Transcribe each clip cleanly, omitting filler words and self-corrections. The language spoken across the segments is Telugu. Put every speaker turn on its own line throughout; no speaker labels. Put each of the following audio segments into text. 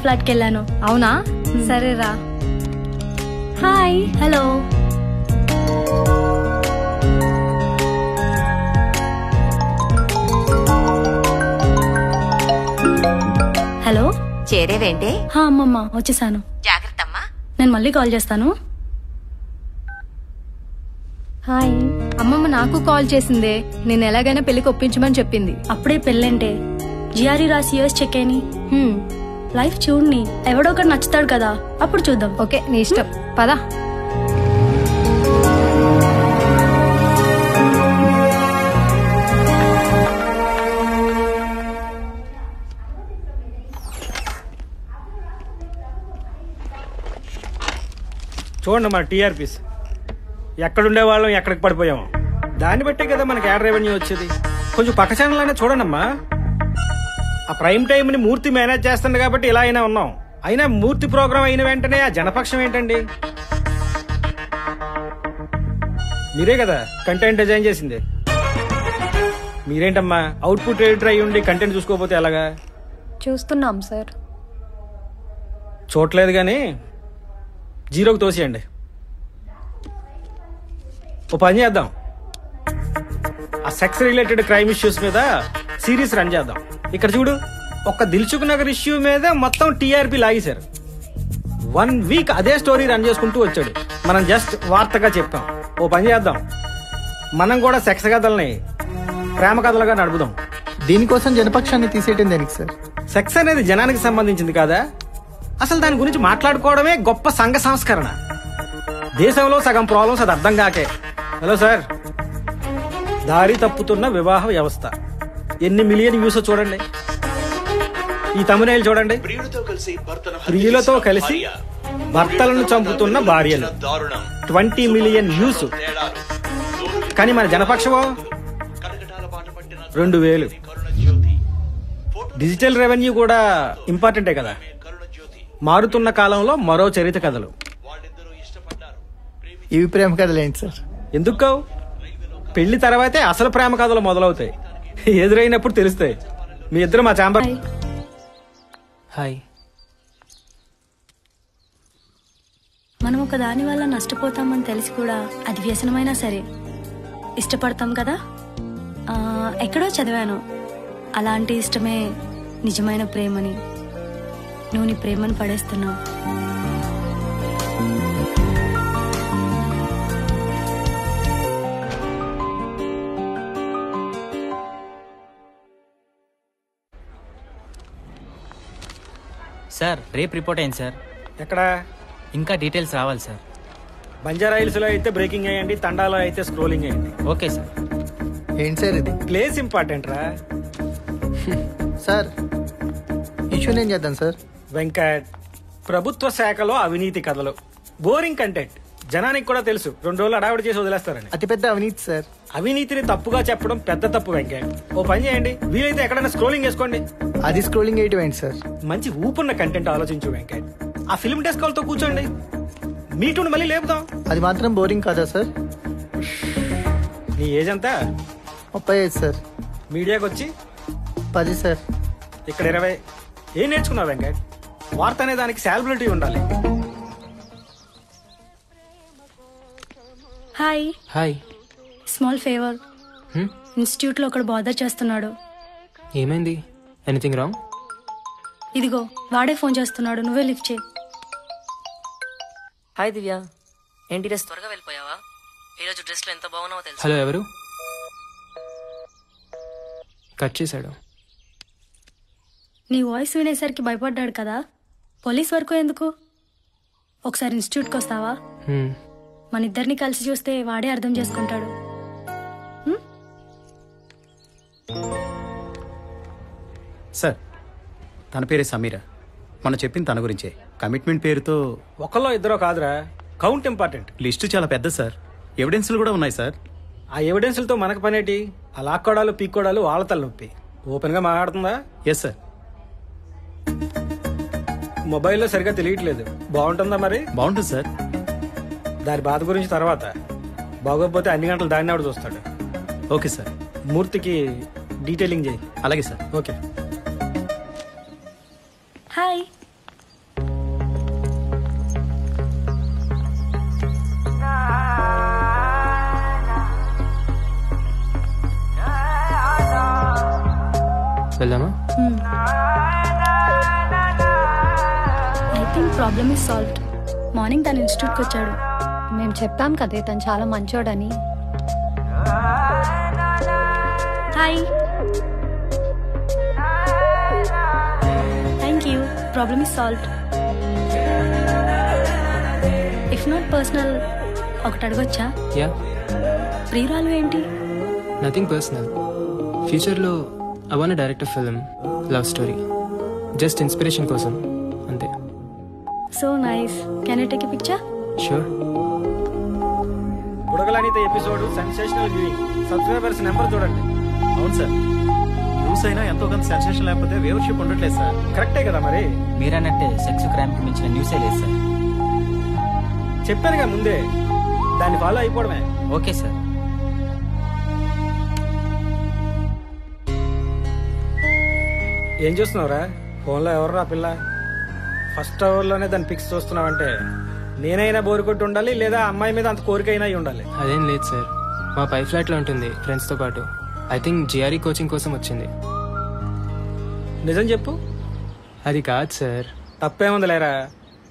ఫ్లాట్కి వెళ్ళాను.
అవునా? సరేరా.
హాయ్. హలో. హలో.
చేరేవేంటే?
అమ్మమ్మ వచ్చేసాను.
జాగ్రత్త అమ్మా.
నేను మళ్ళీ కాల్ చేస్తాను. హాయ్.
అమ్మమ్మ నాకు కాల్ చేసిందే. నేను ఎలాగైనా పెళ్లికి ఒప్పించమని చెప్పింది.
అప్పుడే పెళ్ళంటే జిఆర్ఈ రాసి యూఎస్ చెక్ అయిని లైఫ్ చూడని ఎవడో ఒకటి నచ్చుతాడు కదా, అప్పుడు చూద్దాం.
ఓకే, నీ ఇష్టం. పదా.
చూడండి మన టీఆర్పీస్ ఎక్కడుండే వాళ్ళం ఎక్కడికి పడిపోయాము. దాన్ని బట్టే కదా మనకి యాడ్ రెవెన్యూ వచ్చేది. కొంచెం పక్క ఛానల్ అయినా చూడండమ్మా. ఆ ప్రైమ్ టైంని మూర్తి మేనేజ్ చేస్తుంది కాబట్టి ఇలా అయినా ఉన్నాం. అయినా మూర్తి ప్రోగ్రామ్ అయిన వెంటనే ఆ జనపక్షం ఏంటండి? మీరే కదా కంటెంట్ డిజైన్ చేసింది. మీరేంటమ్మా అవుట్పుట్ ఎడిటర్ అయ్యి ఉండి కంటెంట్ చూసుకోకపోతే ఎలాగా?
చూస్తున్నాం సార్.
చూడలేదు కానీ జీరోకి తోసేయండి. ఓ పని చేద్దాం, ఆ సెక్స్ రిలేటెడ్ క్రైమ్ ఇష్యూస్ మీద సిరీస్ రన్ చేద్దాం. ఇక్కడ చూడు, ఒక్క దిల్సుఖ్ నగర్ ఇష్యూ మీద మొత్తం టీఆర్పీ లాగేశారు. 1 వీక్ అదే స్టోరీ రన్ చేసుకుంటూ వచ్చాడు. మనం జస్ట్ వార్తగా చెప్పాం. ఓ పని చేద్దాం, మనం కూడా సెక్స్ కథల్ని ప్రేమ కథలుగా నడుపుదాం.
దీనికోసం జనపక్షాన్ని తీసేయటం దేనికి సార్?
సెక్స్ అనేది జనానికి సంబంధించింది కాదా? అసలు దాని గురించి మాట్లాడుకోవడమే గొప్ప సంఘ సంస్కరణ. దేశంలో సగం ప్రాబ్లమ్స్ అది అర్థం కాకే. హలో సార్, దారి తప్పుతున్న వివాహ వ్యవస్థ ఎన్ని మిలియన్ వ్యూస్ చూడండి. ఈ తమిళ చూడండి, ప్రియులతో కలిసి భర్తలను చంపుతున్న భార్యలు 20 మిలియన్ వ్యూస్. కానీ మన జనపక్షమో 2000. డిజిటల్ రెవెన్యూ కూడా ఇంపార్టెంటే కదా. మారుతున్న కాలంలో మరో చరిత్ర కథలు.
ఇవి ప్రేమ కథలు ఏంటి సార్?
ఎందుకు కావు? పెళ్లి తర్వాతే అసలు ప్రేమ కథలు మొదలవుతాయి. ఎదురైనప్పుడు తెలుస్తాయి. మీ ఇద్దరు మా ఛాంబర్.
హాయ్.
మనం ఒక దాని వల్ల నష్టపోతామని తెలిసి కూడా అది వ్యసనమైనా సరే ఇష్టపడతాం కదా. ఎక్కడో చదివాను, అలాంటి ఇష్టమే నిజమైన ప్రేమని. నువ్వు నీ ప్రేమను పడేస్తున్నావు.
సార్ రేపు రిపోర్ట్ అయింది సార్.
ఎక్కడ?
ఇంకా డీటెయిల్స్ రావాలి సార్.
బంజారా హిల్స్ లో అయితే బ్రేకింగ్ అయ్యండి, తండాలో అయితే స్క్రోలింగ్ అయ్యండి.
Okay sir.
ఏంటి సార్ ఇది?
ప్లేస్ ఇంపార్టెంట్ రా
సార్. ఇష్యూ నేను చేద్దాం సార్.
వెంకట్, ప్రభుత్వ శాఖలో అవినీతి కథలు, బోరింగ్ కంటెంట్. జనానికి కూడా తెలుసు, 2 రోజులు అడావిడి చేసి వదిలేస్తారని.
అతిపెద్ద అవినీతి సార్.
అవినీతిని తప్పుగా చెప్పడం పెద్ద తప్పు వెంకట్. ఓ పని చేయండి, వీలైతే ఎక్కడైనా స్క్రోలింగ్ చేసుకోండి.
అది స్క్రోలింగ్ వేయటం ఏంటి సార్?
మంచి ఊపున్న కంటెంట్ ఆలోచించు వెంకట్. ఆ ఫిల్మ్ డెస్క్ వాళ్ళతో కూర్చోండి, మీటూని మళ్ళీ లేపుదాం.
అది మాత్రం బోరింగ్ కాదా సార్?
నీ ఏజ్ ఎంత?
35 సార్.
మీడియాకి వచ్చి
10 సార్.
ఇక్కడ 20. ఏం నేర్చుకున్నావు వెంకట్? వార్త అనే దానికి సాలబిలిటీ ఉండాలి.
Hi.
Hi.
Small favour. Institute లో ఒకడు బాదర్ చేస్తున్నాడు.
ఏమైంది? Anything wrong?
ఇదిగో వాడే ఫోన్ చేస్తున్నాడు, నువ్వే లిఫ్ట్ చేయి.
హాయ్ దివ్య, ఏంటి డ్రెస్ త్వరగా వెళ్ళిపోయావా? ఈరోజు డ్రెస్లో ఎంత బాగున్నావో తెలుసు.
హలో, ఎవరు? కట్ చేశాడు.
నీ వాయిస్ వినేసరికి భయపడ్డాడు కదా. పోలీస్ వరకు ఎందుకు? ఒకసారి ఇన్స్టిట్యూట్కి వస్తావా? మన ఇద్దరిని కలిసి చూస్తే వాడే అర్థం చేసుకుంటాడు.
సార్, తన పేరే సమీర. మనం చెప్పింది తన గురించే. కమిట్మెంట్ పేరుతో
ఒకళ్ళో ఇద్దరో కాదురా, కౌంట్ ఇంపార్టెంట్.
లిస్టు చాలా పెద్ద సార్. ఎవిడెన్స్లు కూడా ఉన్నాయి సార్.
ఆ ఎవిడెన్స్లతో మనకు పనేటి? ఆ లాక్కోడాలు పీక్కోడాలు వాళ్ళ తలనొప్పి. ఓపెన్ గా మాట్లాడుతుందా?
Yes sir.
మొబైల్లో సరిగా తెలియట్లేదు. బాగుంటుందా మరి?
బాగుంటుంది సార్.
దాని బాధ గురించి తర్వాత. బాగోకపోతే అన్ని గంటలు దాన్ని ఆవిడ చూస్తాడు.
Okay sir.
మూర్తికి డీటెయిలింగ్ చేయి.
అలాగే సార్.
ఓకే.
హాయ్.
వెళ్దామా?
I think problem is solved. Morning తన ఇన్స్టిట్యూట్కి వచ్చాడు.
మేము చెప్పాం కదే తను చాలా మంచోడని.
Hi. Thank you. Problem is solved. If not personal, ఒకటి అడగొచ్చా?
యా.
ప్రియురాలు ఏంటి?
Nothing personal. ఫ్యూచర్లో I want direct film, love story, just inspiration కోసం అంతే.
So nice. Can I take a picture?
Sure.
బుడగలనిత episode sensational viewing. Subscribers number చూడండి.
అవును సార్, న్యూస్ అయినా ఎంతో కొంత సెన్సేషన్ లేకపోతే వ్యూవర్షిప్ ఉండట్లేదు సార్.
కరెక్టే కదా మరి.
మీరన్నట్టే సెక్స్ క్రైమ్కి మించిన న్యూసే లేదు సార్.
చెప్పానుగా ముందే, దాన్ని ఫాలో అయిపోవడమే.
Okay sir.
ఏం చూస్తున్నావురా? ఫోన్లో ఎవర్రా పిల్ల? ఫస్ట్ అవర్లోనే దాన్ని పిక్స్ చూస్తున్నావంటే నేనైనా బోరు కొట్టి ఉండాలి, లేదా అమ్మాయి మీద అంత కోరికైనా అయి ఉండాలి.
అదేం లేదు సార్, మా పై ఫ్లాట్లో ఉంటుంది ఫ్రెండ్స్తో పాటు. ఐ థింక్ జిఆర్ఈ కోచింగ్ కోసం వచ్చింది.
నిజం చెప్పు.
అది కాదు సార్.
తప్పేముంది లేరా,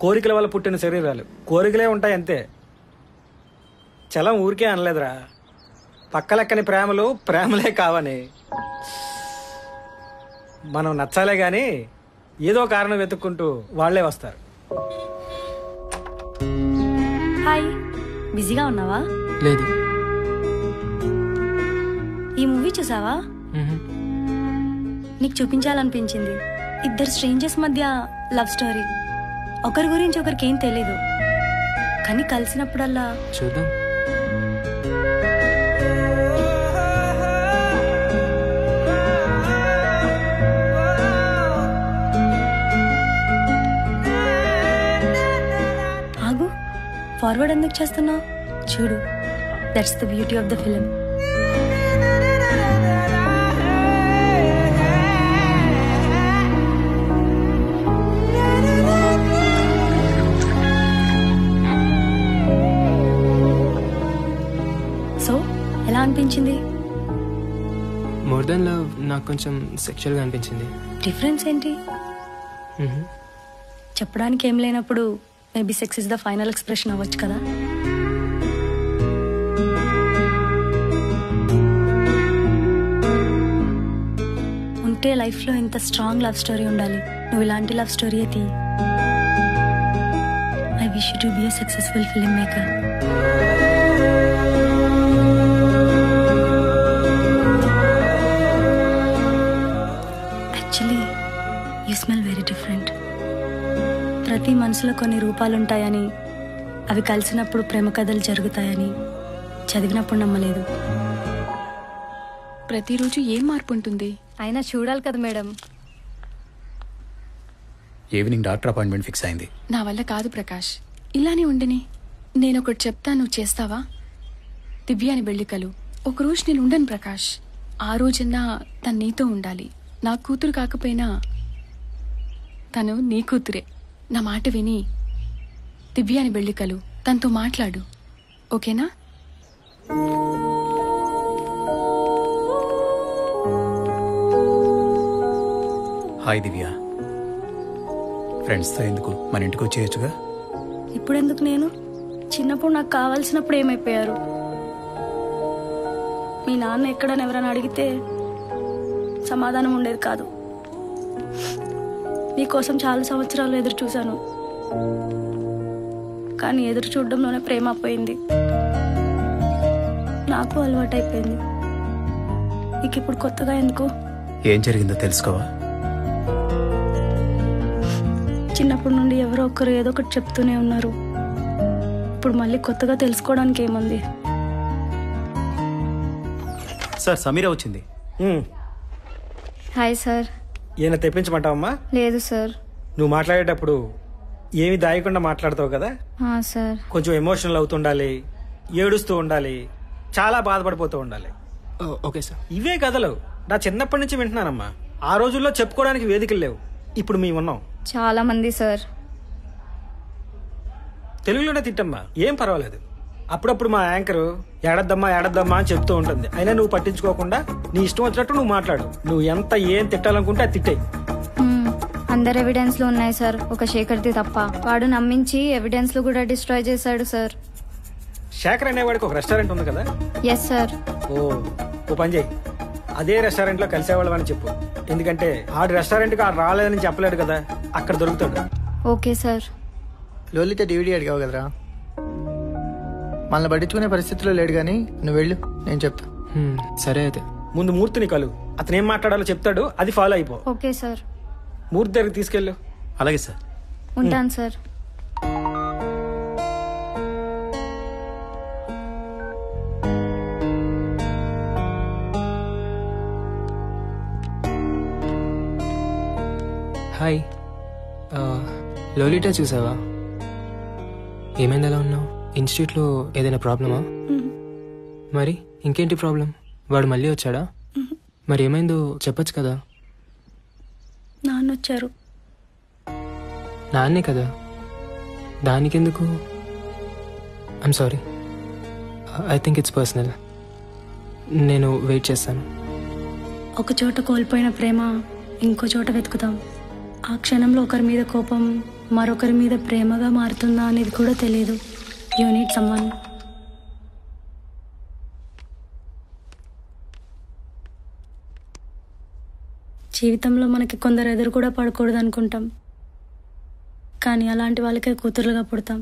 కోరికల వల్ల పుట్టిన శరీరాలు కోరికలే ఉంటాయి అంతే. చలం ఊరికే అనలేదురా, పక్కలెక్కని ప్రేమలు ప్రేమలే కావని. మనం నచ్చాలే గాని ఏదో కారణం వెతుక్కుంటూ వాళ్లే వస్తారు.
హాయ్. బిజీగా ఉన్నావా?
లేదు.
ఈ మూవీ చూసావా? నీకు చూపించాలనిపించింది. ఇద్దరు స్ట్రేంజర్స్ మధ్య లవ్ స్టోరీ. ఒకరి గురించి ఒకరికి ఏం తెలీదు, కానీ కలిసినప్పుడల్లా
చూద్దాం.
ఆగు. ఫార్వర్డ్ ఎందుకు చేస్తున్నావు? చూడు, that's the beauty of the film. So ఎలా అనిపించింది?
మోర్ దెన్ లవ్ నాకు కొంచెం సెక్షువల్గా అనిపించింది.
డిఫరెన్స్ ఏంటి? చెప్పడానికి ఏం లేనప్పుడు maybe sex is the final expression అవ్వచ్చు కదా. ఉంటే లైఫ్లో ఇంత స్ట్రాంగ్ లవ్ స్టోరీ ఉండాలి. నువ్వు ఇలాంటి లవ్ స్టోరీ అయితే I wish you to be a successful film maker. Actually you smell very different. ప్రతి మనసులో కొన్ని రూపాలుంటాయని, అవి కలిసినప్పుడు ప్రేమ కథలు జరుగుతాయని చదివినప్పుడు నమ్మలేదు.
ప్రతిరోజు ఏం మార్పు ఉంటుంది? అయినా చూడాలి కదా madam.
Evening doctor appointment fix అయింది.
నా వల్ల కాదు ప్రకాష్, ఇలానే ఉండని. నేను ఒకటి చెప్తా, నువ్వు చేస్తావా? దివ్యాని బెళ్ళికలు. ఒకరోజు నేను ఉండను ప్రకాష్. ఆ రోజన్నా తను నీతో ఉండాలి. నా కూతురు కాకపోయినా తను నీ కూతురే. నా మాట విని దివ్యాని బెళ్ళికలు, తనతో మాట్లాడు, ఓకేనా?
హాయ్ దివ్య. ఫ్రెండ్స్తో ఎందుకు, మన ఇంటికి వచ్చేయచ్చుగా.
ఇప్పుడెందుకు? నేను చిన్నప్పుడు నాకు కావాల్సినప్పుడు ఏమైపోయారు? మీ నాన్న ఎక్కడని ఎవరైనా అడిగితే సమాధానం ఉండేది కాదు. నీకోసం చాలా సంవత్సరాలు ఎదురు చూశాను, కానీ ఎదురు చూడడంలోనే ప్రేమ పోయింది. నాకు అలవాటైపోయింది. నీకు ఇప్పుడు కొత్తగా ఎందుకు?
ఏం జరిగిందో తెలుసుకోవా?
చిన్నప్పటి నుండి ఎవరో ఒకరు ఏదో ఒకటి చెప్తూనే ఉన్నారు. ఇప్పుడు మళ్ళీ కొత్తగా తెలుసుకోవడానికి ఏముంది?
సార్, సమీర వచ్చింది.
Hi sir.
ఈయన తెప్పించమంటావమ్మా?
లేదు సార్.
నువ్వు మాట్లాడేటప్పుడు ఏమి దాయకుండా మాట్లాడతావు కదా.
సార్.
కొంచెం ఎమోషనల్ అవుతుండాలి, ఏడుస్తూ ఉండాలి, చాలా బాధపడిపోతూ ఉండాలి.
Okay sir.
ఇవే కథలు నా చిన్నప్పటి నుంచి వింటున్నానమ్మా. ఆ రోజుల్లో చెప్పుకోవడానికి వేదికలు లేవు, ఇప్పుడు మేము ఉన్నాం.
చాలా మంది సార్.
తెలుగులోనే తిట్టమ్మా, ఏం పర్వాలేదు. అప్పుడప్పుడు మా యాంకర్ ఏడద్దమ్మా అని చెప్తూ ఉంటుంది. అయినా నువ్వు పట్టించుకోకుండా నీ ఇష్టం వచ్చినట్టు నువ్వు మాట్లాడు. నువ్వు ఎంత ఏం తిట్టాలనుకుంటే అది తిట్టాయి.
అందరు ఎవిడెన్స్ లో ఉన్నాయి సార్, ఒక శేఖర్ది తప్ప. వాడు నమ్మించి ఎవిడెన్స్ లో కూడా డిస్ట్రాయ్ చేశాడు సార్.
శేఖర్ అనేవాడికి ఒక రెస్టారెంట్ ఉంది కదా?
Yes sir.
ఓ పని చేయి, అదే రెస్టారెంట్ లో కలిసేవాళ్ళం అని చెప్పు. ఎందుకంటే ఆడి రెస్టారెంట్ కి ఆడు రాలేదని చెప్పలేడు కదా, అక్కడ దొరుకుతాడు.
Okay sir.
లోలిత డివిడి అడిగావు కదరా, మనల్ని పట్టించుకునే పరిస్థితిలో లేడు కానీ నువ్వు వెళ్ళు, నేను చెప్తా.
సరే అయితే
ముందు మూర్తిని కలు, అతను ఏం మాట్లాడాలో చెప్తాడు, అది ఫాలో అయిపో.
Okay sir.
మూర్తి దగ్గరికి తీసుకెళ్ళు.
అలాగే సార్.
ఉంటాను సార్.
హాయ్. లోలిటా చూసావా? ఏమైంది, ఎలా ఉన్నావు? ఇన్స్టిట్యూట్లో ఏదైనా ప్రాబ్లమా? మరి ఇంకేంటి ప్రాబ్లం? వాడు మళ్ళీ వచ్చాడా? మరి ఏమైందో చెప్పొచ్చు కదా.
నాన్న వచ్చారు.
నాన్నే కదా, దానికెందుకు? I'm sorry, I think it's personal. నేను వెయిట్ చేస్తాను.
ఒక చోట కోల్పోయిన ప్రేమ ఇంకో చోట వెతుకుతాం. ఆ క్షణంలో ఒకరి మీద కోపం మరొకరి మీద ప్రేమగా మారుతుందా అనేది కూడా తెలియదు. You need someone. జీవితంలో మనకి కొందరు ఎదురు కూడా పడకూడదు అనుకుంటాం, కానీ అలాంటి వాళ్ళకే కూతురుగా పుడతాం.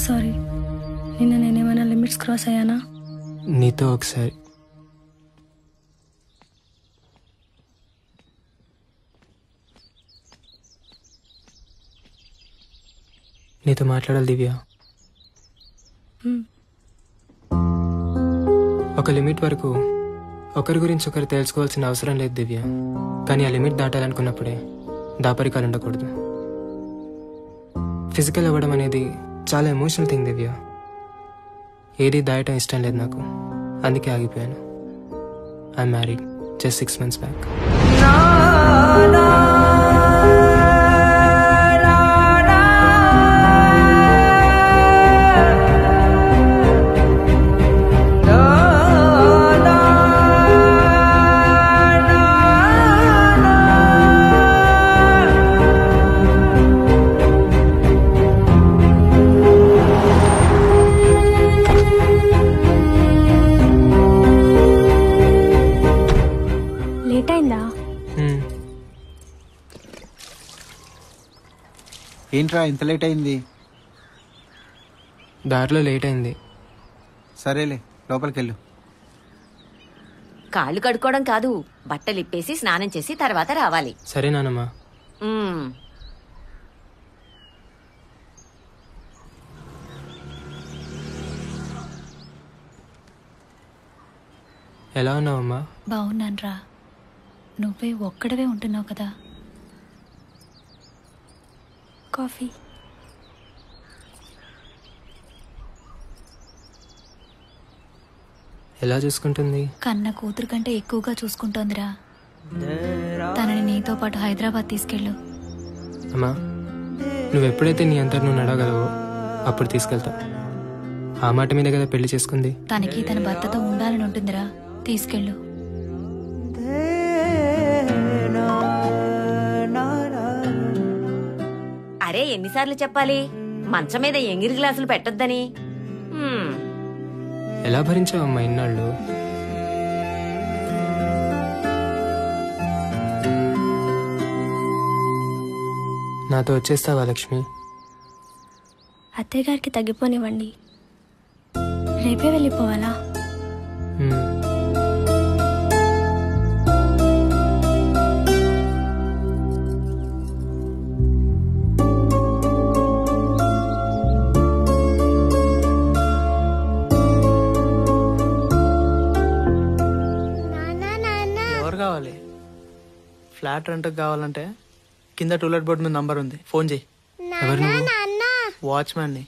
సారీ, నిన్న నేనేమైనా లిమిట్స్ క్రాస్ అయ్యానా?
నీతో ఒకసారి నీతో మాట్లాడాలి దివ్య. ఒక లిమిట్ వరకు ఒకరి గురించి ఒకరు తెలుసుకోవాల్సిన అవసరం లేదు దివ్య, కానీ ఆ లిమిట్ దాటాలనుకున్నప్పుడే దాపరికాలు ఉండకూడదు. ఫిజికల్ అవ్వడం అనేది చాలా ఎమోషనల్ థింగ్ దివ్య. ఏది దాయటం ఇష్టం లేదు నాకు, అందుకే ఆగిపోయాను. I'm married just 6 months back.
ఏంట్రా ఇంత లేట్ అయింది?
దారిలో లేట్ అయింది.
సరేలే, లోపలికి వెళ్ళు.
కాళ్ళు కడుక్కోవడం కాదు, బట్టలు ఇప్పేసి స్నానం చేసి తర్వాత రావాలి.
సరే నానమ్మా. ఎలా ఉన్నావమ్మా?
బాగున్నాను రా. నువ్వే ఒక్కడవే ఉంటున్నావు కదా. కాఫీ.
ఎలా చూసుకుంటుంది?
కన్న కూతురు కంటే ఎక్కువగా చూసుకుంటోందిరా.
తనని నీతో పాటు హైదరాబాద్ తీసుకెళ్ళు.
అమ్మా, నువ్వు ఎప్పుడైతే నీ అంతా నువ్వు నడవగలవో అప్పుడు తీసుకెళ్తా. ఆ మాట మీద కదా పెళ్లి చేసుకుంది.
తనకి తన భర్తతో ఉండాలని ఉంటుందిరా, తీసుకెళ్ళు.
అరే ఎన్నిసార్లు చెప్పాలి మంచం మీద ఎంగిరి గ్లాసులు పెట్టొద్దని.
ఎలా భరించావమ్మా ఇన్నాళ్ళు? నాతో వచ్చేస్తావా లక్ష్మి?
అత్తయ్య గారికి తగ్గిపోనివ్వండి, రేపే వెళ్ళిపోవాలా?
ఎవరు కావాలి? ఫ్లాట్ రెంట్కి కావాలంటే కింద టూలెట్ బోర్డు మీద నంబర్ ఉంది, ఫోన్ చేయి.
ఎవరు నువ్వు?
వాచ్మ్యాన్ని.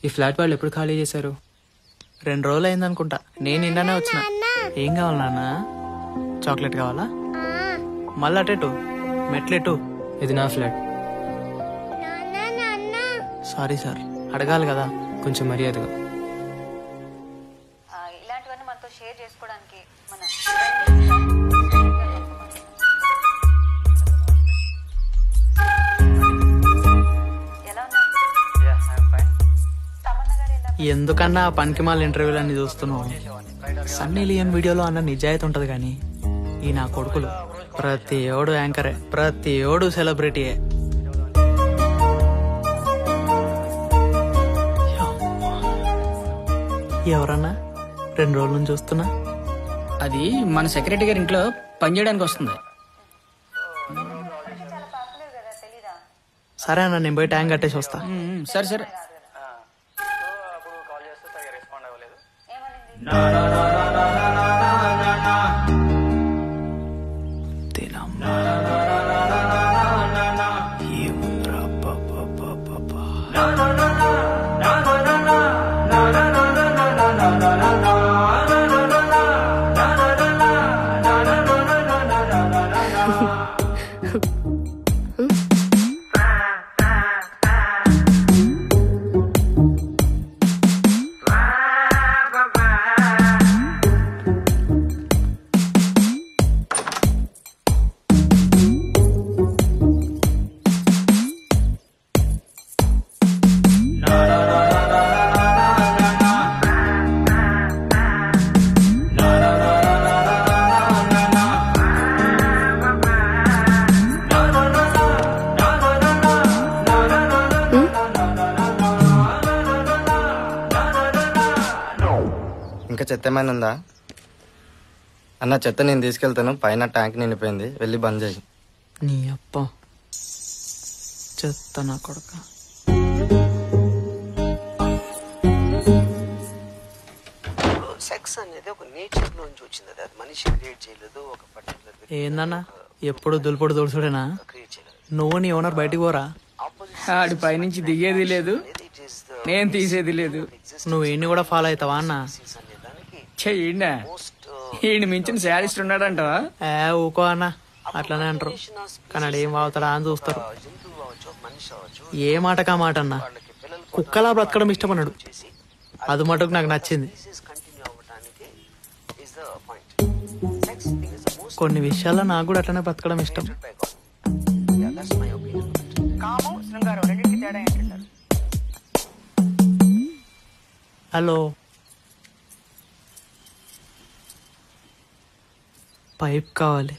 ఈ ఫ్లాట్ వాళ్ళు ఎప్పుడు ఖాళీ చేశారు?
2 రోజులు అయింది అనుకుంటా. నేను నిన్ననే వచ్చిన. ఏం కావాలి నాన్న? చాక్లెట్ కావాలా? మళ్ళీ అటెటు మెట్లెటు.
ఇది నా ఫ్లాట్.
సారీ సార్, అడగాలి కదా.
కొంచెం మర్యాదగా.
ఇలాంటివన్నీ మనతో షేర్ చేసుకోవడానికి మన
ఎందుకన్నా ఆ పనికిమాల ఇంటర్వ్యూలు అన్ని చూస్తున్నావు? సన్నీ లియోన్ వీడియోలో అన్న నిజాయితీ ఉంటది కానీ ఈ నా కొడుకులు ప్రతి ఓడు యాంకరే, ప్రతి ఓడు సెలబ్రిటీయే. ఎవరన్నా 2 రోజుల నుంచి చూస్తున్నా.
అది మన సెక్రటరీ గారి ఇంట్లో పనిచేయడానికి వస్తుంది.
సరే అన్న, నేను పోయి ట్యాంక్ కట్టేసి వస్తా.
సరే సరే.
ఇంకా చెత్త ఏమైనా ఉందా అన్న? చెత్త నేను తీసుకెళ్తాను, పైన ట్యాంక్ నిండిపోయింది, వెళ్ళి బంద్ చేయి.
నీ అప్ప చెత్త నా కొడుక.
సెక్స్ అనేది ఒక నేచర్ నుంచి వచ్చింది, అది మనిషి క్రియేట్ చేయలేదు. ఒక పర్టికులర్
ఏందన్నా ఎప్పుడు దులుపుడు దులుసుడేనా? నువ్వు నీ ఓనర్ బయటికి పోరా.
ఆడి పైనుంచి దిగేది లేదు, నేను తీసేది లేదు.
నువ్వు ఈయన్ని కూడా ఫాలో అవుతావా అన్న?
చెయ్యండి, ఈయన మించిన శారీస్ట్ ఉన్నాడంటవా?
ఊకో అన్న, అట్లానే అంటారు కానీ ఏం వాగుతాడా అని చూస్తారు. ఏ మాటకా మాట అన్న, కుక్కలా బ్రతకడం ఇష్టమన్నాడు. అది మటుకు నాకు నచ్చింది. కొన్ని విషయాల్లో నాకు కూడా అట్లనే బ్రతకడం ఇష్టం. హలో, పైప్ కావాలి.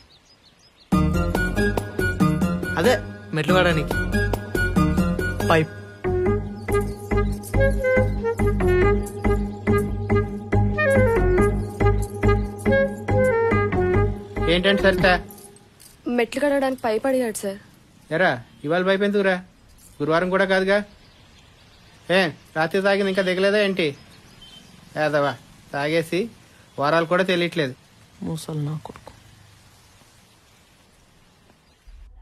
అదే మెట్లు కాడానికి పైప్.
ఏంటంటే సరితా
మెట్లు కడగడానికి పైప్ అడిగాడు సార్.
ఎరా ఇవాళ పైప్ ఎందుకురా? గురువారం కూడా కాదుగా. రాత్రి తాగింది ఇంకా దిగలేదా ఏంటి? ఏదవా తాగేసి వారాలు కూడా తెలియట్లేదు.
మూసలు నా కొడుకు.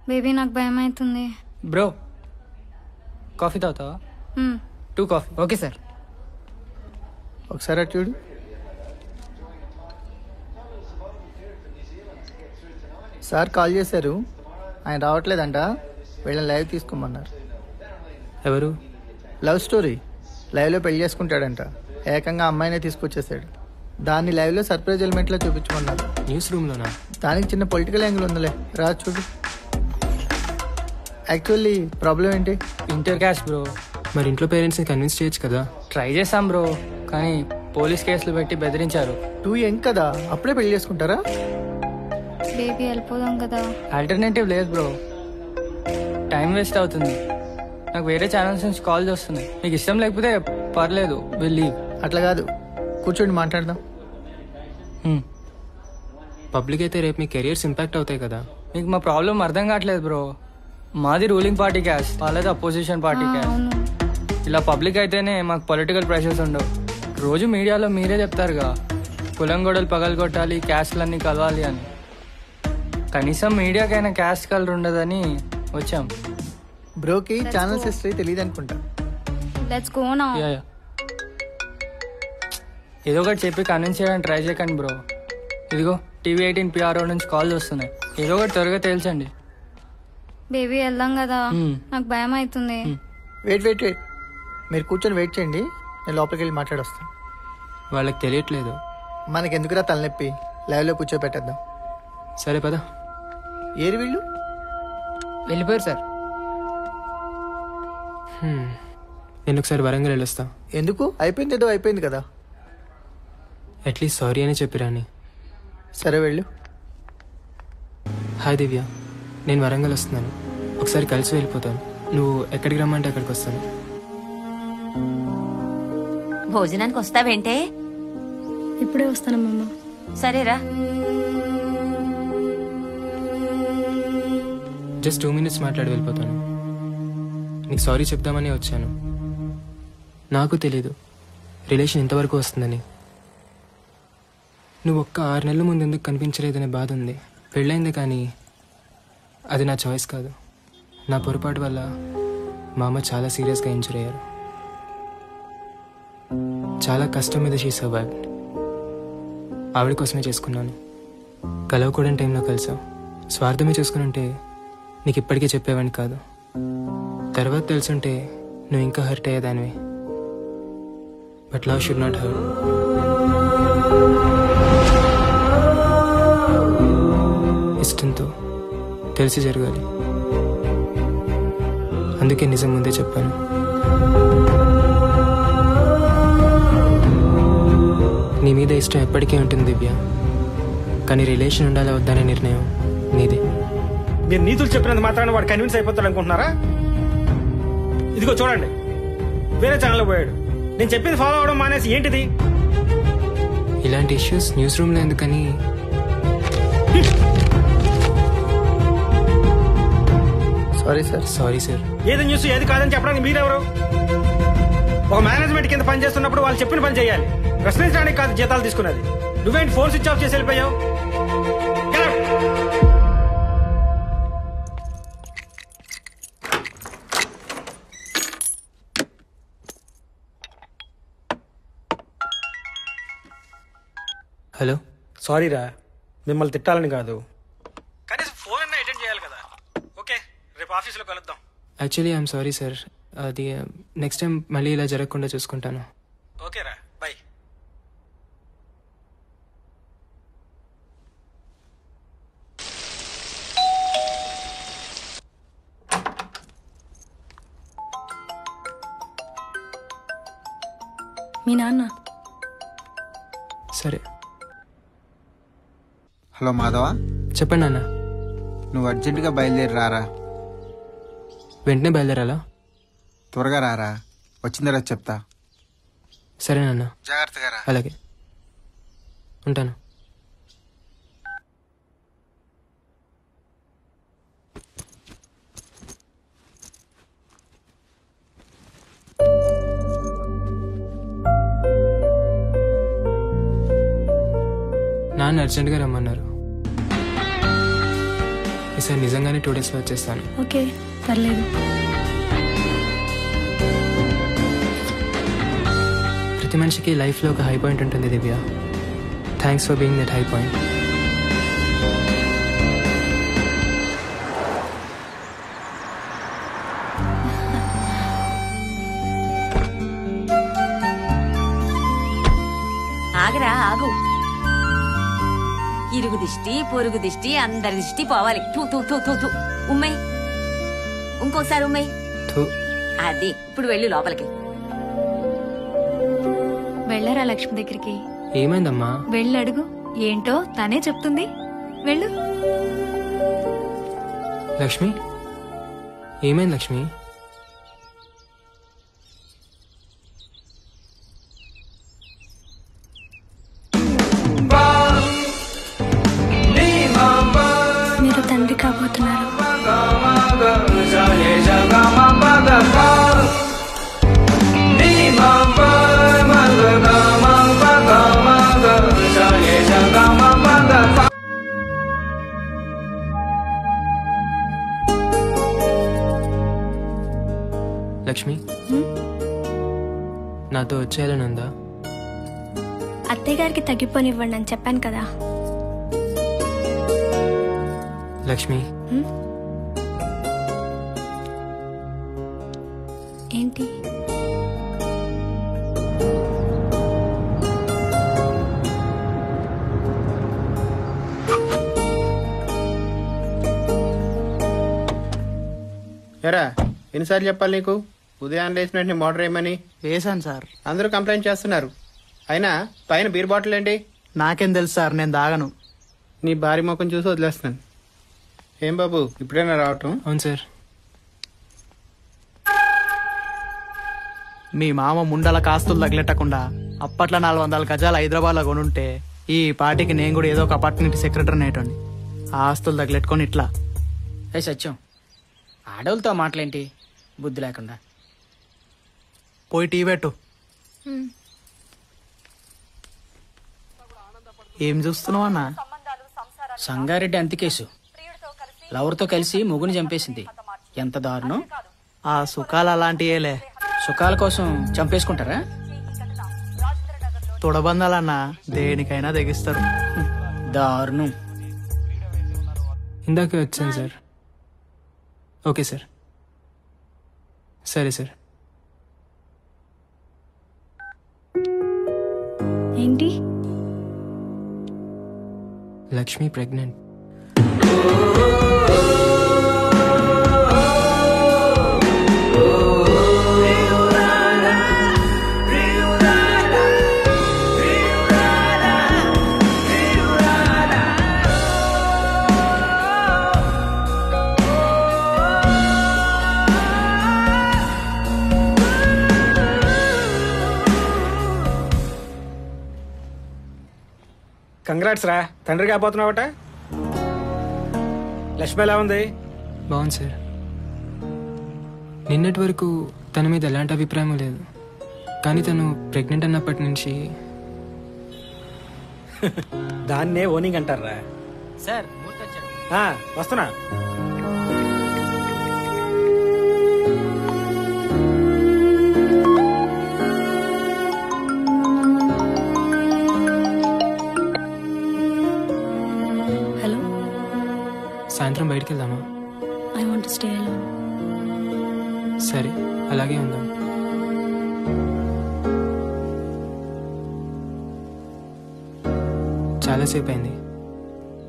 బేబీ నాకు భయం అవుతుంది.
బ్రో, కాఫీ తాగుతావా? 2 కాఫీ. Okay sir.
ఒకసారి అటు చూడు.
సార్ కాల్ చేశారు, ఆయన రావట్లేదంట, వీళ్ళని లైవ్ తీసుకోమన్నారు.
ఎవరు?
లవ్ స్టోరీ, లైవ్లో పెళ్లి చేసుకుంటాడంట. ఏకంగా అమ్మాయినే తీసుకొచ్చేసాడు. దాన్ని లైవ్లో సర్ప్రైజ్ ఎలిమెంట్లో చూపించమన్నారు.
న్యూస్ రూమ్లోనా?
దానికి చిన్న పొలిటికల్ యాంగిల్ ఉందిలే, రా చూడు. యాక్చువల్లీ ప్రాబ్లం ఏంటి?
Inter caste bro.
మరి ఇంట్లో పేరెంట్స్ని కన్విన్స్ చేయొచ్చు కదా.
ట్రై చేశాం బ్రో, కానీ పోలీస్ కేసులు పెట్టి బెదిరించారు.
2 యంగ్ కదా, అప్పుడే పెళ్లి చేసుకుంటారా?
బేబీ వెళ్ళిపోదాం కదా.
ఆల్టర్నేటివ్ లేదు బ్రో, టైం వేస్ట్ అవుతుంది. నాకు వేరే ఛానల్స్ నుంచి కాల్స్ వస్తున్నాయి. మీకు ఇష్టం లేకపోతే పర్లేదు, వెళ్ళి.
అట్లా కాదు, కూర్చోండి మాట్లాడదాం.
పబ్లిక్ అయితే రేపు మీ కెరియర్స్ ఇంపాక్ట్ అవుతాయి కదా.
మీకు మా ప్రాబ్లం అర్థం కావట్లేదు బ్రో. మాది రూలింగ్ పార్టీ క్యాష్, వాళ్ళది అపోజిషన్ పార్టీ క్యాష్. ఇలా పబ్లిక్ అయితేనే మాకు పొలిటికల్ ప్రెషర్స్ ఉండవు. రోజు మీడియాలో మీరే చెప్తారుగా, కులం గొడవలు పగలగొట్టాలి, క్యాస్ట్లన్నీ కలవాలి అని. కనీసం మీడియాకైనా క్యాస్ట్ కలర్ ఉండదని వచ్చాం.
బ్రోకి ఛానల్స్ హిస్టరీ తెలియదు అనుకుంటా.
Let's go now.
ఏదో ఒకటి చెప్పి కన్విన్స్ చేయడానికి ట్రై చేయకండి బ్రో. ఇదిగో TV18 PRO నుంచి కాల్ వస్తున్నాయి. ఏదో ఒకటి త్వరగా తేల్చండి.
బేబీ వెళ్దాం కదా, నాకు భయం అవుతుంది.
వెయిట్, మీరు కూర్చొని వెయిట్ చేయండి, నేను లోపలికి వెళ్ళి మాట్లాడొస్తాను.
వాళ్ళకి తెలియట్లేదు.
మనకెందుకురా తలనొప్పి, లైవ్లో కూర్చోబెట్టేద్దాం.
సరే పద.
ఏరి వీళ్ళు
వెళ్ళిపోయారు సార్.
నేను ఒకసారి వరంగల్ వెళ్ళొస్తా.
ఎందుకు? అయిపోయింది, ఏదో అయిపోయింది కదా.
అట్లీస్ట్ సారీ అని చెప్పిరాని.
సరే వెళ్ళు.
హాయ్ దివ్య, నేను వరంగల్ వస్తున్నాను. ఒకసారి కలిసి వెళ్ళిపోతాను. నువ్వు ఎక్కడికి రమ్మంటే అక్కడికి వస్తాను.
భోజనానికి వస్తావేంటే?
ఇప్పుడే వస్తానమ్మమ్మ.
సరేరా.
జస్ట్ 2 minutes మాట్లాడి వెళ్ళిపోతాను. నీకు సారీ చెప్దామని వచ్చాను. నాకు తెలీదు రిలేషన్ ఇంతవరకు వస్తుందని. నువ్వు ఒక్క 6 నెలల ముందు ఎందుకు కనిపించలేదనే బాధ ఉంది. పెళ్ళైంది, కానీ అది నా చాయిస్ కాదు. నా పొరపాటు వల్ల మా అమ్మ చాలా సీరియస్గా ఇంజూర్ అయ్యారు. చాలా కష్టం మీద షీ సర్వైవ్డ్. ఆవిడ కోసమే చేసుకున్నాను. కలవకూడని టైంలో కలిసావు. స్వార్థమే చేసుకుని ఉంటే నీకు ఇప్పటికే చెప్పేవాడిని కాదు. తర్వాత తెలుసుంటే నువ్వు ఇంకా హర్ట్ అయ్యేదానివి. But love should not hurt. ఇష్టంతో తెలిసి జరగాలి. అందుకే నిజం ముందే చెప్పాను. నీ మీద ఇష్టం ఎప్పటికీ ఉంటుంది దివ్య, కానీ రిలేషన్ ఉండాలా వద్దనే నిర్ణయం నీదే.
మీరు నీతులు చెప్పినంత మాత్రాన్ని వాడు కన్విన్స్ అయిపోతాడు అనుకుంటున్నారా? ఇదిగో చూడండి, వేరే ఛానల్లో పోయాడు. నేను చెప్పింది ఫాలో అవడం మానేసి ఏంటిది?
ఇలాంటి ఇష్యూస్ న్యూస్ రూమ్లో ఎందుకని. Sorry sir.
ఏది న్యూస్ ఏది కాదని చెప్పడానికి మీరెవరు? ఒక మేనేజ్మెంట్ కింద పని చేస్తున్నప్పుడు వాళ్ళు చెప్పిన పని చేయాలి, ప్రశ్నించడానికి కాదు జీతాలు తీసుకున్నది. నువ్వేంటి ఫోన్ స్విచ్ ఆఫ్ చేసి వెళ్ళిపోయావు?
హలో.
సారీ రా, మిమ్మల్ని తిట్టాలని కాదు, కనీసం ఫోన్ అన్నా అటెండ్ చేయాలి కదా. ఓకే, రేపు ఆఫీస్లో కలుద్దాం.
Actually I'm sorry sir. అది నెక్స్ట్ టైం మళ్ళీ ఇలా జరగకుండా చూసుకుంటాను.
ఓకే రా, బై.
మీ నాన్న.
సరే.
హలో మాధవ.
చెప్పండి నాన్న.
నువ్వు అర్జెంటుగా బయలుదేరి రారా.
వెంటనే బయలుదేరాలా?
త్వరగా రారా, వచ్చిన తర్వాత చెప్తా.
సరే నాన్న.
జాగ్రత్తగా రా.
అలాగే, ఉంటాను. నాన్న అర్జెంట్గా రమ్మన్నారు. ఈసారి నిజంగానే 2 daysలో వచ్చేస్తాను.
ఓకే, పర్లేదు.
ప్రతి మనిషికి లైఫ్లో ఒక హై పాయింట్ ఉంటుంది Divya. Thanks for being that high point.
ఇరుగు దిష్టి పొరుగు దిష్టి అందరి దిష్టి పోవాలి. తూ తూ తూ తూ తూ. ఉమ్మై, ఇంకోసారి ఉమ్మై. అది ఇప్పుడు వెళ్ళు లోపలికి.
వెళ్ళరా లక్ష్మి దగ్గరికి.
ఏమైందమ్మా?
వెళ్ళి అడుగు, ఏంటో తనే చెప్తుంది. వెళ్ళు.
లక్ష్మి, ఏమైంది లక్ష్మి?
మీరు తండ్రి కాబోతున్నారు.
లక్ష్మి, నాతో వచ్చేయాలని ఉందా?
అత్తయ్య గారికి తగ్గిపోనివ్వండి అని చెప్పాను కదా.
లక్ష్మి,
ఏంటి?
ఎరా ఎన్నిసార్లు చెప్పాలి నీకు ఉదయం లేచిన వెంటనే మోటార్ వేయమని?
వేసాను సార్.
అందరూ కంప్లైంట్ చేస్తున్నారు. అయినా పైన బీర్ బాటిల్ ఏంటి?
నాకేం తెలుసు సార్, నేను దాగను.
నీ భారీ ముఖం చూసి వదిలేస్తున్నాను. ఏం బాబు ఇప్పుడైనా రావటం?
అవును సార్.
మీ మామ ముండల కాస్తులు తగిలెట్టకుండా అప్పట్లో 400 గజాలు హైదరాబాద్లో కొనుంటే ఈ పార్టీకి నేను కూడా ఏదో ఒక అపార్ట్మెంట్ సెక్రటరీ నేటండి. ఆ ఆస్తులు తగిలెట్టుకొని ఇట్లా.
ఏ సత్యం, ఆడవులతో మాటలేంటి బుద్ధి లేకుండా?
పోయి టీ పెట్టు. ఏం చూస్తున్నావు అన్న?
సంగారెడ్డి అంతికేసు లవర్తో కలిసి మొగుని చంపేసింది. ఎంత దారుణం!
ఆ సుఖాలు అలాంటియేలే.
సుఖాల కోసం చంపేసుకుంటారా?
తొడబందాలన్నా దేనికైనా తెగిస్తారు.
దారుణం.
ఇందాకే వచ్చాను సార్. Okay sir. సరే సార్.
ఏంటి?
లక్ష్మి ప్రెగ్నెంట్.
కంగ్రాట్స్ రా, తండ్రి కాబోతున్నావట. లక్ష్మి ఎలా ఉంది?
బాగుంది సార్. నిన్నటి వరకు తన మీద ఎలాంటి అభిప్రాయం లేదు, కానీ తను ప్రెగ్నెంట్ అన్నప్పటి నుంచి
దాన్నే ఓనింగ్ అంటారా?
సార్
వస్తున్నా.
హలో,
సాయంత్రం బయటికి వెళ్దామా?
I want to stay alone.
సరే, అలాగే ఉందాం. చాలాసేపు అయింది,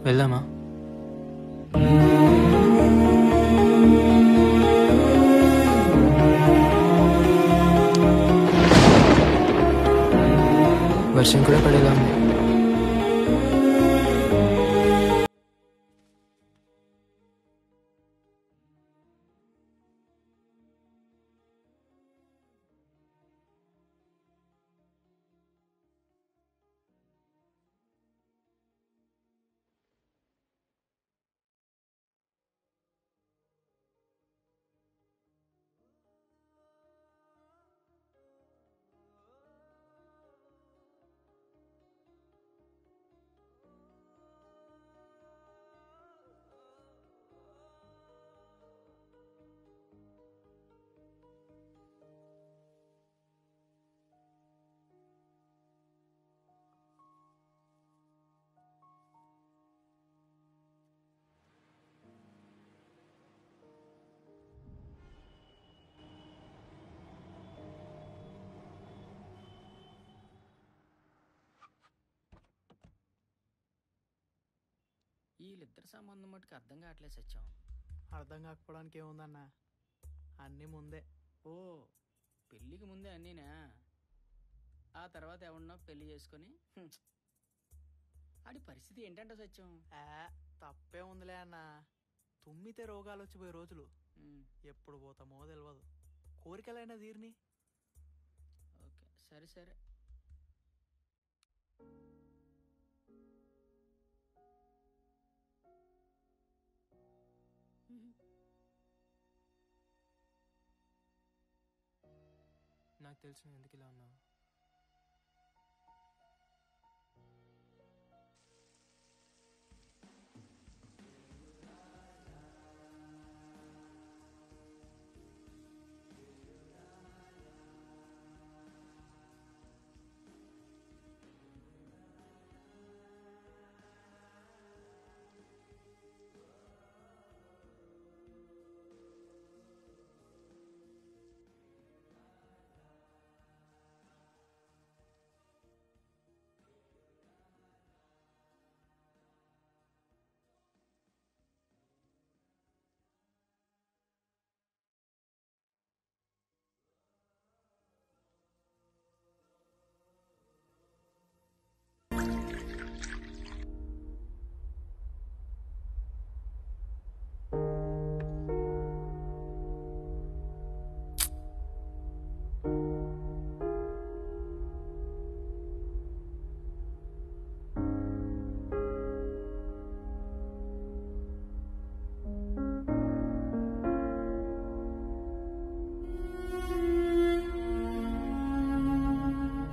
వెళ్దామా? వర్షం కూడా పడేలా ఉంది.
వీళ్ళిద్దరి సంబంధం మటుకు అర్థం కావట్లేదు సత్యం.
అర్థం కాకపోవడానికి ఏముందన్నా, అన్నీ ముందే.
ఓ పెళ్ళికి ముందే అన్నీనా? ఆ తర్వాత ఎవడన్నా పెళ్లి చేసుకొని ఆడి పరిస్థితి ఏంటంటే సత్యం?
తప్పే ఉందిలే అన్న, తుమ్మితే రోగాలు వచ్చిపోయే రోజులు ఎప్పుడు పోతామో తెలియదు. కోరికలైనా తీరిని.
ఓకే సరే సరే.
నాకు తెలుసు నువ్వు ఎందుకు ఇలా ఉన్నావు.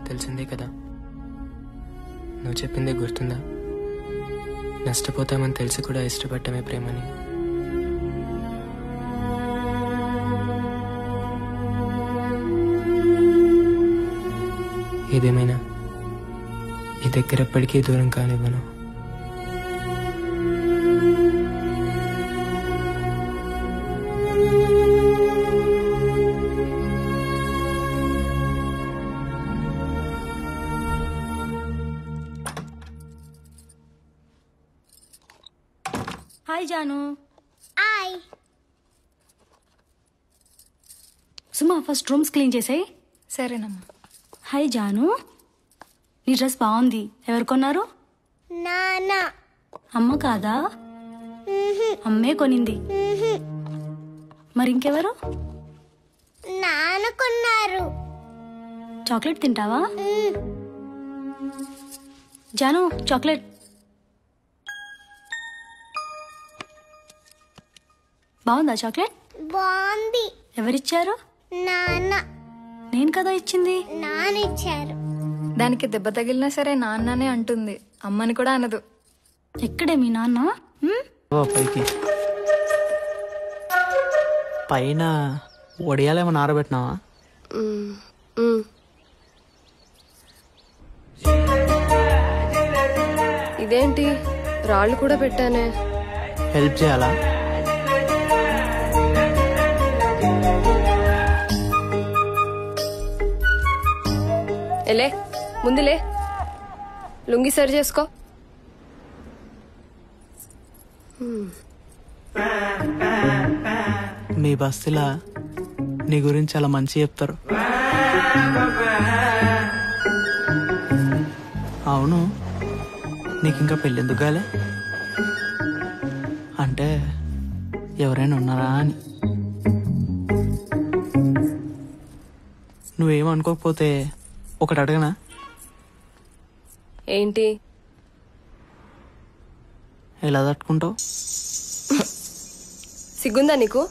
తెలిసిందే కదా, నువ్వు చెప్పిందే గుర్తుందా? నష్టపోతామని తెలిసి కూడా ఇష్టపడటమే ప్రేమని. ఏదేమైనా ఈ దగ్గర ఎప్పటికీ దూరం కానివ్వను.
హాయ్ జాను.
హాయ్.
సుమా ఫస్ట్ రూమ్స్ క్లీన్ చేసాయి.
సరేనమ్మా.
హాయ్ జాను, నీ డ్రెస్ బాగుంది. ఎవరు కొన్నారు?
నాన్న.
అమ్మ కాదా? అమ్మే కొనింది. మరి ఇంకెవరు?
నాన్న కొన్నారు.
చాక్లెట్ తింటావా? జాను చాక్లెట్. బాగుందా చాక్లెట్?
బాగుంది.
ఎవరిచ్చారు?
నాన్న.
నేను కదా ఇచ్చింది.
నాన్న ఇచ్చారు.
దానికి దెబ్బ తగిలినా సరే నాన్ననే అంటుంది, అమ్మని కూడా అనదు.
ఎక్కడే మీ నాన్న?
పైకి పైన వడియాలేమన్నా ఆరబెట్టినావా?
ఇదేంటి రాళ్ళు కూడా పెట్టానే.
హెల్ప్ చేయాలా?
ఎలే ముందులే, లుంగి సరి చేసుకో.
మీ బస్తీలా నీ గురించి చాలా మంచి చెప్తారు. అవును, నీకు ఇంకా పెళ్ళెందుకు కాలే? అంటే ఎవరైనా ఉన్నారా అని. నువ్వేమనుకోకపోతే ఒకటి అడగనా?
ఏంటి?
ఎలా తట్టుకుంటావు?
సిగ్గుందా నీకు?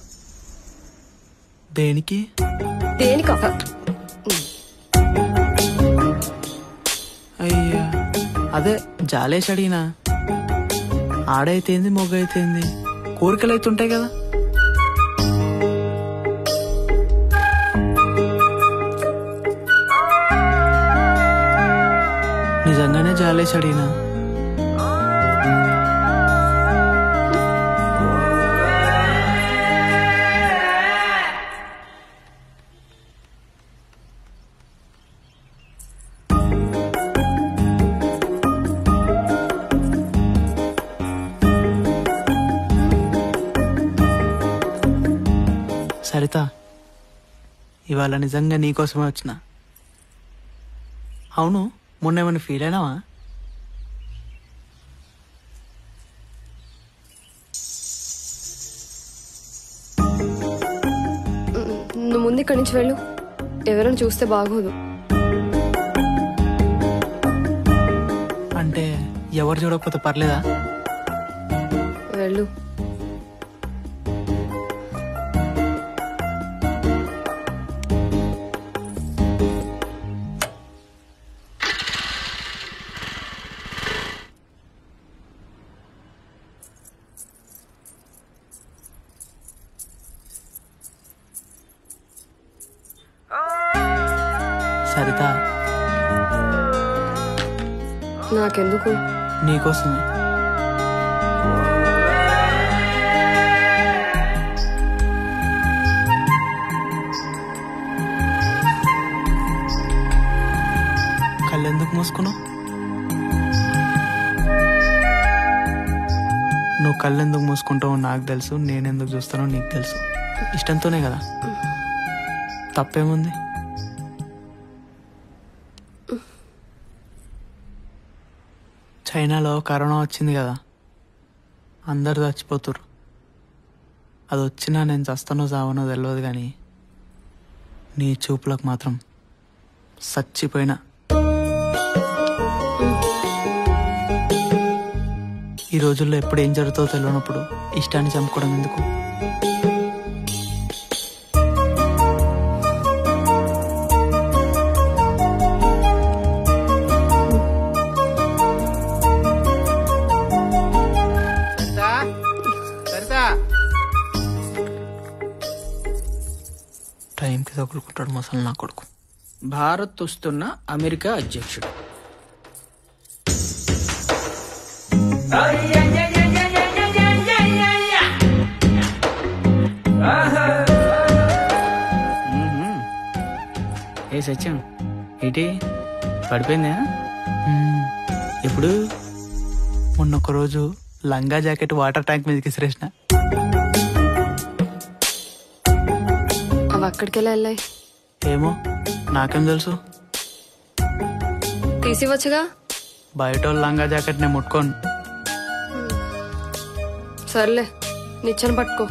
దేనికి?
దేనికా?
అయ్యా అదే జాలేసి అడిగినా. ఆడైతేంది మొగ్గ అయితేంది, కోరికలు అయితే ఉంటాయి కదా. నిజంగానే జాలేసి అడిగినా. సరిత, ఇవాళ నిజంగా నీకోసమే వచ్చిన. అవును, మొన్న ఏమైనా ఫీల్ అయినావా?
నువ్వు ముందు ఇక్కడి నుంచి వెళ్ళు, ఎవరైనా చూస్తే బాగోదు.
అంటే ఎవరు చూడకపోతే పర్లేదా?
వెళ్ళు.
సరిత,
నాకెందుకు?
నీకోసమే. కళ్ళెందుకు మూసుకున్నావు? నువ్వు కళ్ళెందుకు మూసుకుంటావో నాకు తెలుసు, నేనెందుకు చూస్తానో నీకు తెలుసు. ఇష్టంతోనే కదా, తప్పేముంది? చైనాలో కరోనా వచ్చింది కదా, అందరు చచ్చిపోతురు. అది వచ్చినా నేను చస్తానో చావనో తెలియదు, కానీ నీ చూపులకు మాత్రం చచ్చిపోయినా. ఈ రోజుల్లో ఎప్పుడు ఏం జరుగుతుందో తెలియనప్పుడు ఇష్టాన్ని చంపుకోవడం ఎందుకు? టైంకి తగులుకుంటాడు మసలు నా కొడుకు.
భారత్ వస్తున్న అమెరికా అధ్యక్షుడు. ఏ సత్యం, ఏంటి పడిపోయిందా?
ఇప్పుడు మొన్నొక్క రోజు లంగా జాకెట్ వాటర్ ట్యాంక్ మీదకి విసిరేసిన.
అవి అక్కడికి వెళ్ళాయి.
ఏమో, నాకేం తెలుసు?
తీసివచ్చుగా.
బయట లంగా జాకెట్ నేను ముట్టుకోను.
సర్లే, నిచ్చెన పట్టుకో.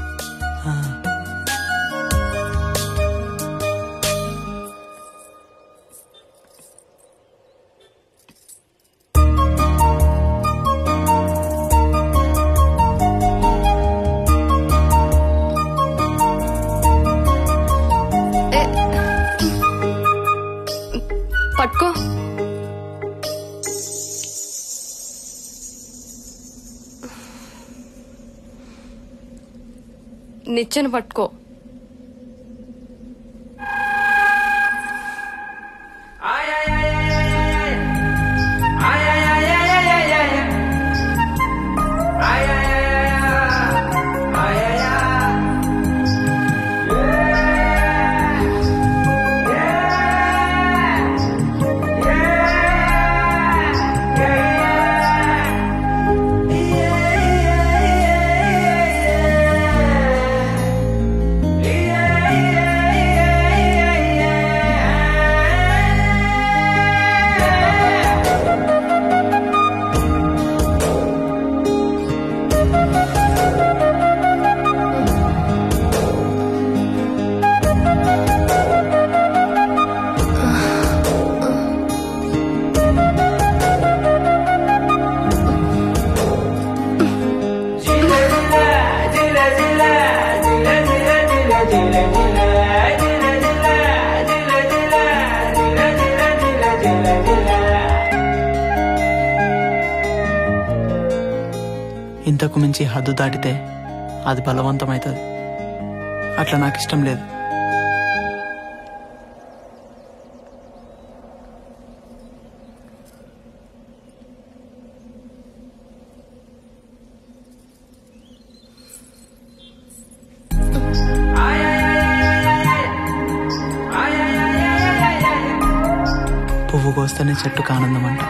పట్టుకో. నిచ్చెన పట్టుకో.
ఇంతకు మించి హద్దు దాటితే అది బలవంతమవుతుంది. అట్లా నాకు ఇష్టం లేదు. పువ్వు కోస్తేనే చెట్టుకు ఆనందం అంట.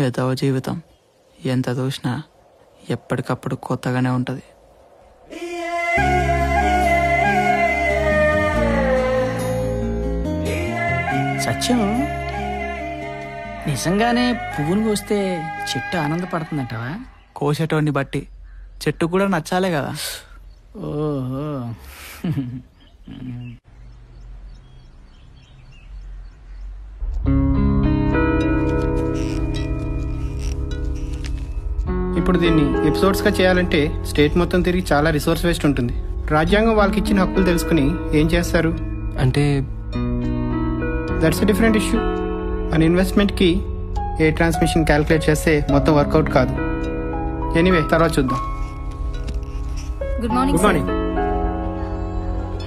పెద్దవ జీవితం ఎంత చూసినా ఎప్పటికప్పుడు కొత్తగానే ఉంటుంది. సత్యం, నిజంగానే పువ్వును కోస్తే చెట్టు ఆనందపడుతుందంటావా?
కోసేటోడిని బట్టి చెట్టు కూడా నచ్చాలే కదా.
ఓహో.
ఇప్పుడు దీన్ని ఎపిసోడ్స్గా చేయాలంటే స్టేట్ మొత్తం తిరిగి చాలా రిసోర్స్ వేస్ట్ ఉంటుంది. రాజ్యాంగం వాళ్ళకి ఇచ్చిన హక్కులు తెలుసుకుని ఏం చేస్తారు
అంటే
దట్స్ ఎ డిఫరెంట్ ఇష్యూ. మన ఇన్వెస్ట్మెంట్కి ఏ ట్రాన్స్మిషన్ క్యాలిక్యులేట్ చేస్తే మొత్తం వర్కౌట్ కాదు. ఎనీవే, తర్వాత చూద్దాం.
Good morning.
Good morning.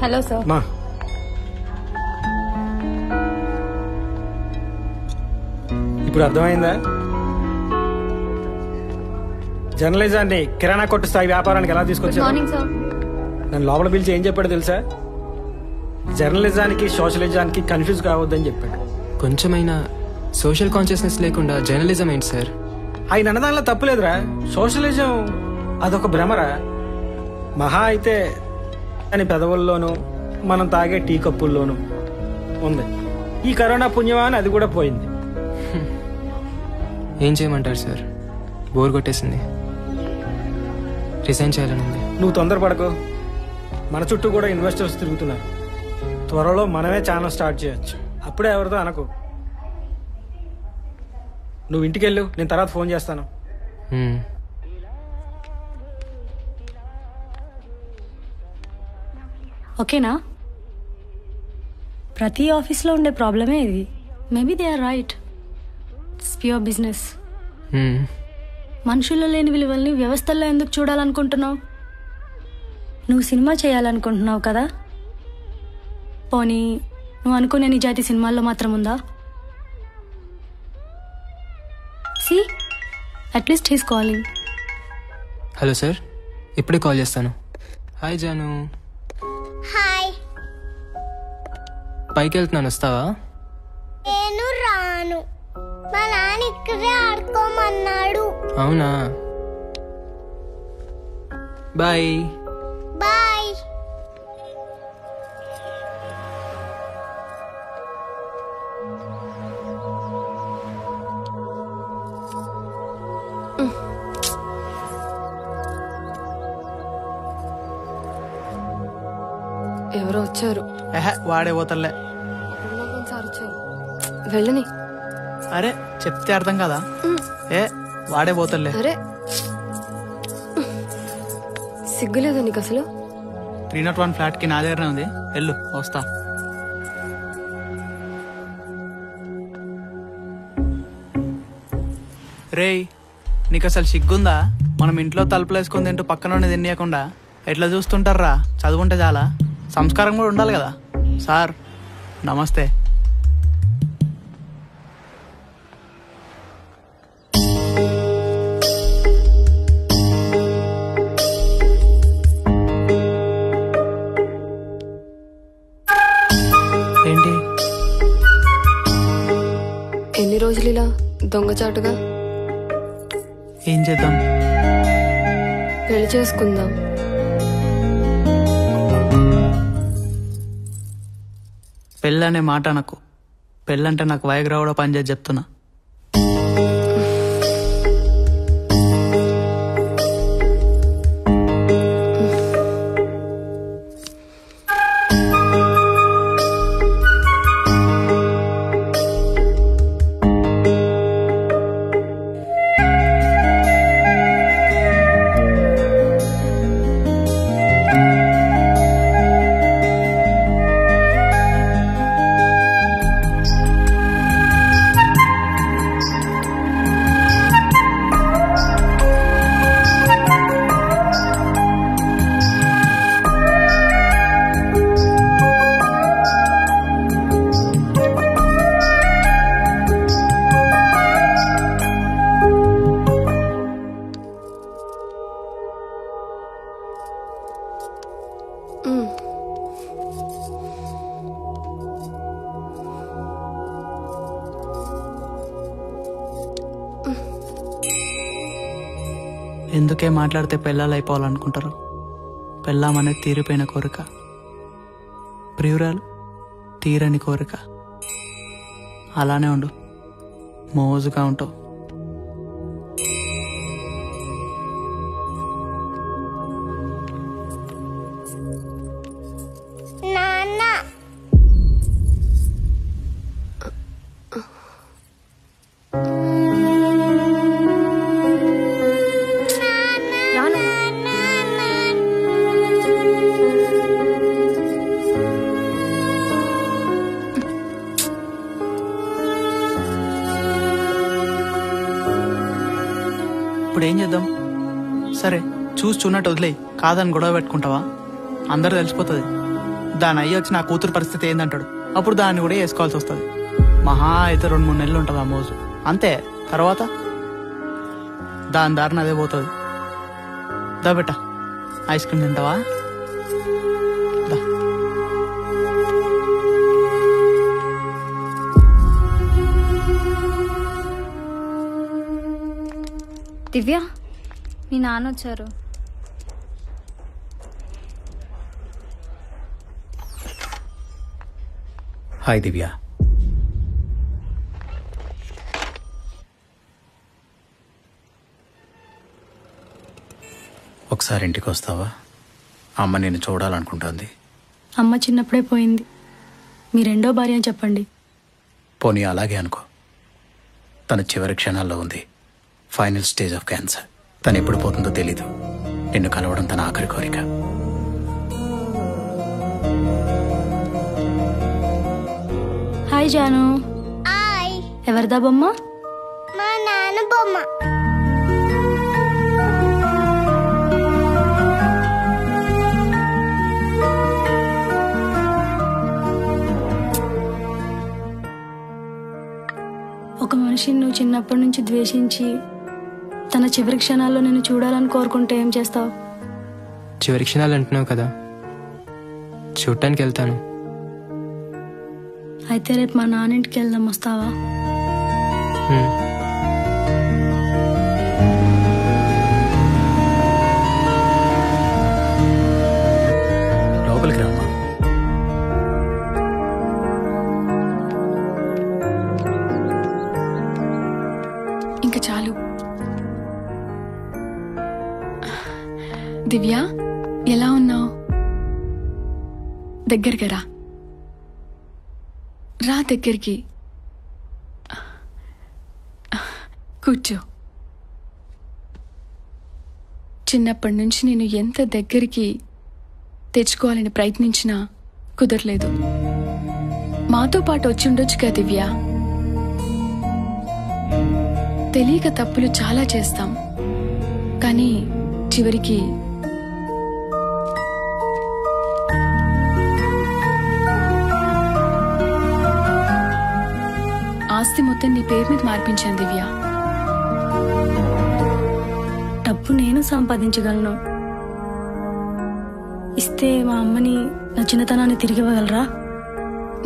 Hello sir.
మా ఇప్పుడు అర్థమైందా? జర్నలిజాన్ని కిరాణా కొట్టు స్థాయి వ్యాపారానికి ఎలా తీసుకొచ్చారు?
Morning sir.
నన్ను లోపల పిలిచి ఏం చెప్పాడు తెలుసా? జర్నలిజానికి సోషలిజానికి కన్ఫ్యూజ్ కావద్దని చెప్పాడు.
కొంచెమైనా సోషల్ కాన్షియస్నెస్ లేకుండా జర్నలిజం ఏంటి సార్?
ఆయన అన్నదానిలో తప్పులేదురా. సోషలిజం అదొక భ్రమరా. మహా అయితే అని పెదవుల్లోనూ మనం తాగే టీ కప్పుల్లోనూ ఉంది. ఈ కరోనా పుణ్యమా అని అది కూడా పోయింది.
ఏం చేయమంటారు సార్? బోర్ కొట్టేసింది. రిజైన్ చేయాలని ఉంది.
నువ్వు తొందరపడకు. మన చుట్టూ కూడా ఇన్వెస్టర్స్ తిరుగుతున్నారు. త్వరలో మనమే ఛానల్ స్టార్ట్ చేయొచ్చు. అప్పుడే ఎవరితో అనకు. నువ్వు ఇంటికి వెళ్ళు, నేను తర్వాత ఫోన్ చేస్తాను.
ఓకేనా? ప్రతి ఆఫీస్లో ఉండే ప్రాబ్లమే ఇది. Maybe they are right. It's pure business. మనుషుల్లో లేని విలువల్ని వ్యవస్థల్లో ఎందుకు చూడాలనుకుంటున్నావు? నువ్వు సినిమా చేయాలనుకుంటున్నావు కదా? పోనీ నువ్వు అనుకునే నిజాయితీ సినిమాల్లో మాత్రం ఉందా? C at least he's calling.
Hello sir, ఇప్పుడే కాల్ చేస్తాను. హాయ్ జాను.
హాయ్.
పైకి వెళ్తున్నాను, వస్తావా?
నేను రాను. మా నాన్న ఇక్కడే ఆడుకోమన్నాడు.
అవునా? బాయ్.
బాయ్.
ఎవరో వచ్చారు.
వాడే పోతలే.
వెళ్ళని.
అరే చెప్తే అర్థం కదా. వాడే పోతలే.
అరే సిగ్గులేదా నీకు అసలు?
301 ఫ్లాట్ కి నా దగ్గరనే ఉంది. వెళ్ళు, వస్తా. రేయ్, నీకు అసలు సిగ్గుందా? మనం ఇంట్లో తలుపులు వేసుకొని తింటూ పక్కన తినేయకుండా ఎట్లా చూస్తుంటారా? చదువుంటే చాలా, సంస్కారం కూడా ఉండాలి కదా. సార్ నమస్తే. ఏంటి
ఎన్ని రోజులు ఇలా దొంగచాటుగా?
ఏం చేద్దాం?
పెళ్లి చేసుకుందాం.
పెళ్ళనే మాట నాకు. పెళ్ళంటే నాకు వైగ్రా కూడా పనిచేసి చెప్తున్నా. ఎందుకే మాట్లాడితే పెళ్ళాలు అయిపోవాలనుకుంటారు. పెళ్ళామనేది తీరిపోయిన కోరిక, ప్రియురాలు తీరని కోరిక. అలానే ఉండు, మోజుగా ఉంటావు. ఇప్పుడు ఏం చేద్దాం? సరే చూన్నట్టు వదిలేయి. కాదని గొడవ పెట్టుకుంటావా? అందరు తెలిసిపోతుంది. దాని అయ్యి వచ్చి నా కూతురు పరిస్థితి ఏందంటాడు. అప్పుడు దాన్ని కూడా వేసుకోవాల్సి వస్తుంది. మహా అయితే 2-3 నెలలు ఉంటుంది ఆ మోజు, అంతే. తర్వాత దాని దారిన అదే పోతుంది. దా బెట్ట, ఐస్ క్రీమ్ తింటావా? దా.
దివ్య, మీ నాన్న వచ్చారు.
హాయ్ దివ్య. ఒకసారి ఇంటికి వస్తావా? అమ్మ నేను చూడాలనుకుంటుంది.
అమ్మ చిన్నప్పుడే పోయింది. మీ రెండో భార్య అని చెప్పండి.
పోనీ అలాగే అనుకో. తన చివరి క్షణాల్లో ఉంది. Final stage of cancer. తను ఎప్పుడు పోతుందో తెలీదు. నిన్ను కలవడం తన ఆఖరి కోరిక.
హాయ్ జాను.
హాయ్.
ఎవరిదా బొమ్మ?
మా నాన్న బొమ్మ.
ఒక మనిషిని నువ్వు చిన్నప్పటి నుంచి ద్వేషించి తన చివరి క్షణాల్లో నిన్ను చూడాలని కోరుకుంటే ఏం చేస్తావు?
చివరి క్షణాలు అంటున్నావు కదా, చూడటానికి వెళ్తాను.
అయితే రేపు మా నాన్నింటికి వెళ్దాం, వస్తావా?
లోపలికి రామ్మా.
ఇంకా చాలు. దివ్య, ఎలా ఉన్నావు? దగ్గరగా రా. రా దగ్గరికి. కూర్చో. చిన్నప్పటి నుంచి నేను ఎంత దగ్గరికి తెచ్చుకోవాలని ప్రయత్నించినా కుదరలేదు. మాతో పాటు వచ్చి ఉండొచ్చుగా దివ్య. తెలియక తప్పులు చాలా చేస్తాం, కానీ చివరికి ఆస్తి మొత్తం నీ పేరు మీద మార్పించాను దివ్య.
డబ్బు నేను సంపాదించగలను. ఇస్తే మా అమ్మని నా చిన్నతనాన్ని తిరిగి ఇవ్వగలరా?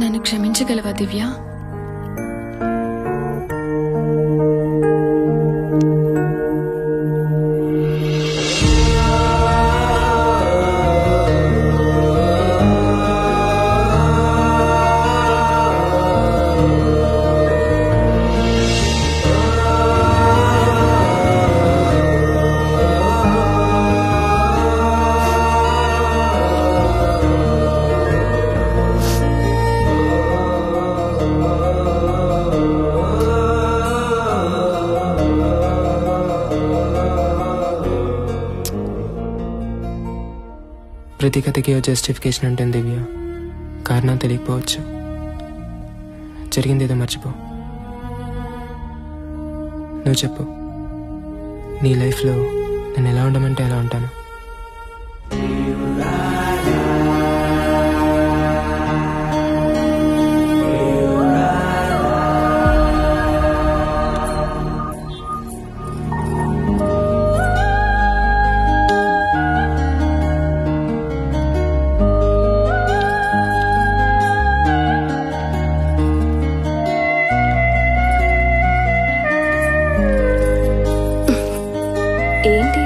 నన్ను క్షమించగలవా దివ్య?
ప్రతి కథకి జస్టిఫికేషన్ ఉంటుంది దివ్య. కారణం తెలియకపోవచ్చు. జరిగింది ఏదో మర్చిపో. నువ్వు చెప్పు, నీ లైఫ్లో నేను ఎలా ఉండమంటే ఎలా ఉంటాను?
ఏంటి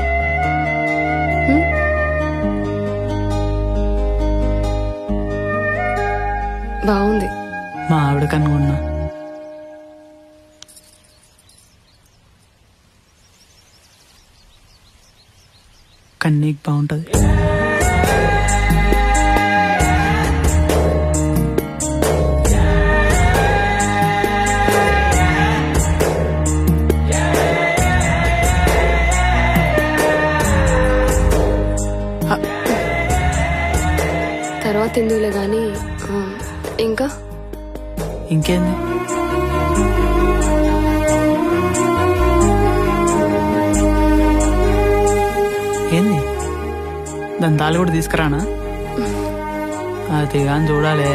ఎవరికన్నా ఉన్నా కానీ నీకు బాగుంటుంది.
తర్వాత ఎందుకులే కానీ ఇంకా
ఇంకేంది ఏంది దాని తాళి కూడా తీసుకురానా? అది కానీ చూడాలి.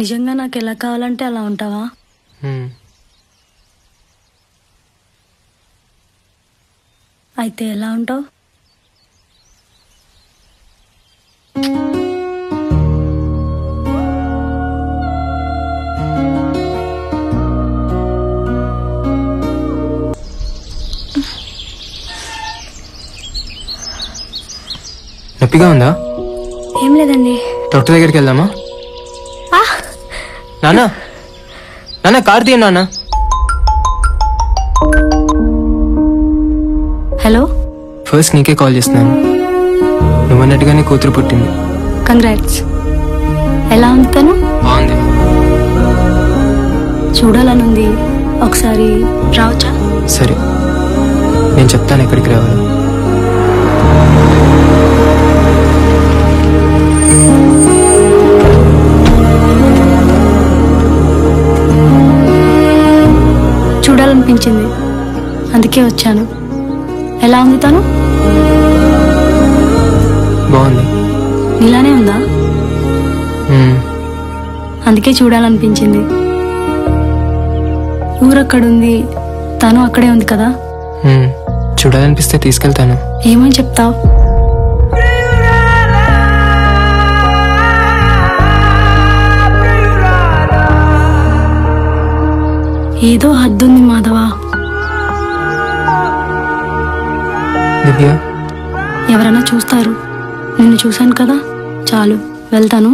నిజంగా నాకు ఎలా కావాలంటే అలా ఉంటావా? అయితే ఎలా ఉంటావు?
నొప్పిగా ఉందా?
ఏం లేదండి.
డాక్టర్ దగ్గరికి వెళ్దామా? నానా నానా కార్ తీయ నాన్న.
హలో,
ఫస్ట్ నీకే కాల్ చేస్తున్నాను. నువ్వన్నట్టుగానే కూతురు పుట్టింది.
కంగ్రాట్స్. ఎలా ఉంది తను?
బాగుంది.
చూడాలనుంది. ఒకసారి రావచ్చా?
సరే, నేను చెప్తాను ఎక్కడికి రావాలి.
చూడాలనిపించింది, అందుకే వచ్చాను. ఎలా ఉంది తను?
బాగుంది.
నీలానే ఉందా? అందుకే చూడాలనిపించింది. ఊరక్కడుంది, తను అక్కడే ఉంది కదా.
చూడాలనిపిస్తే తీసుకెళ్తాను.
ఏమని చెప్తావు? ఏదో హద్దుంది మాధవ.
దివ్య,
ఎవరైనా చూస్తారు. నిన్ను చూశాను కదా, చాలు. వెళ్తాను.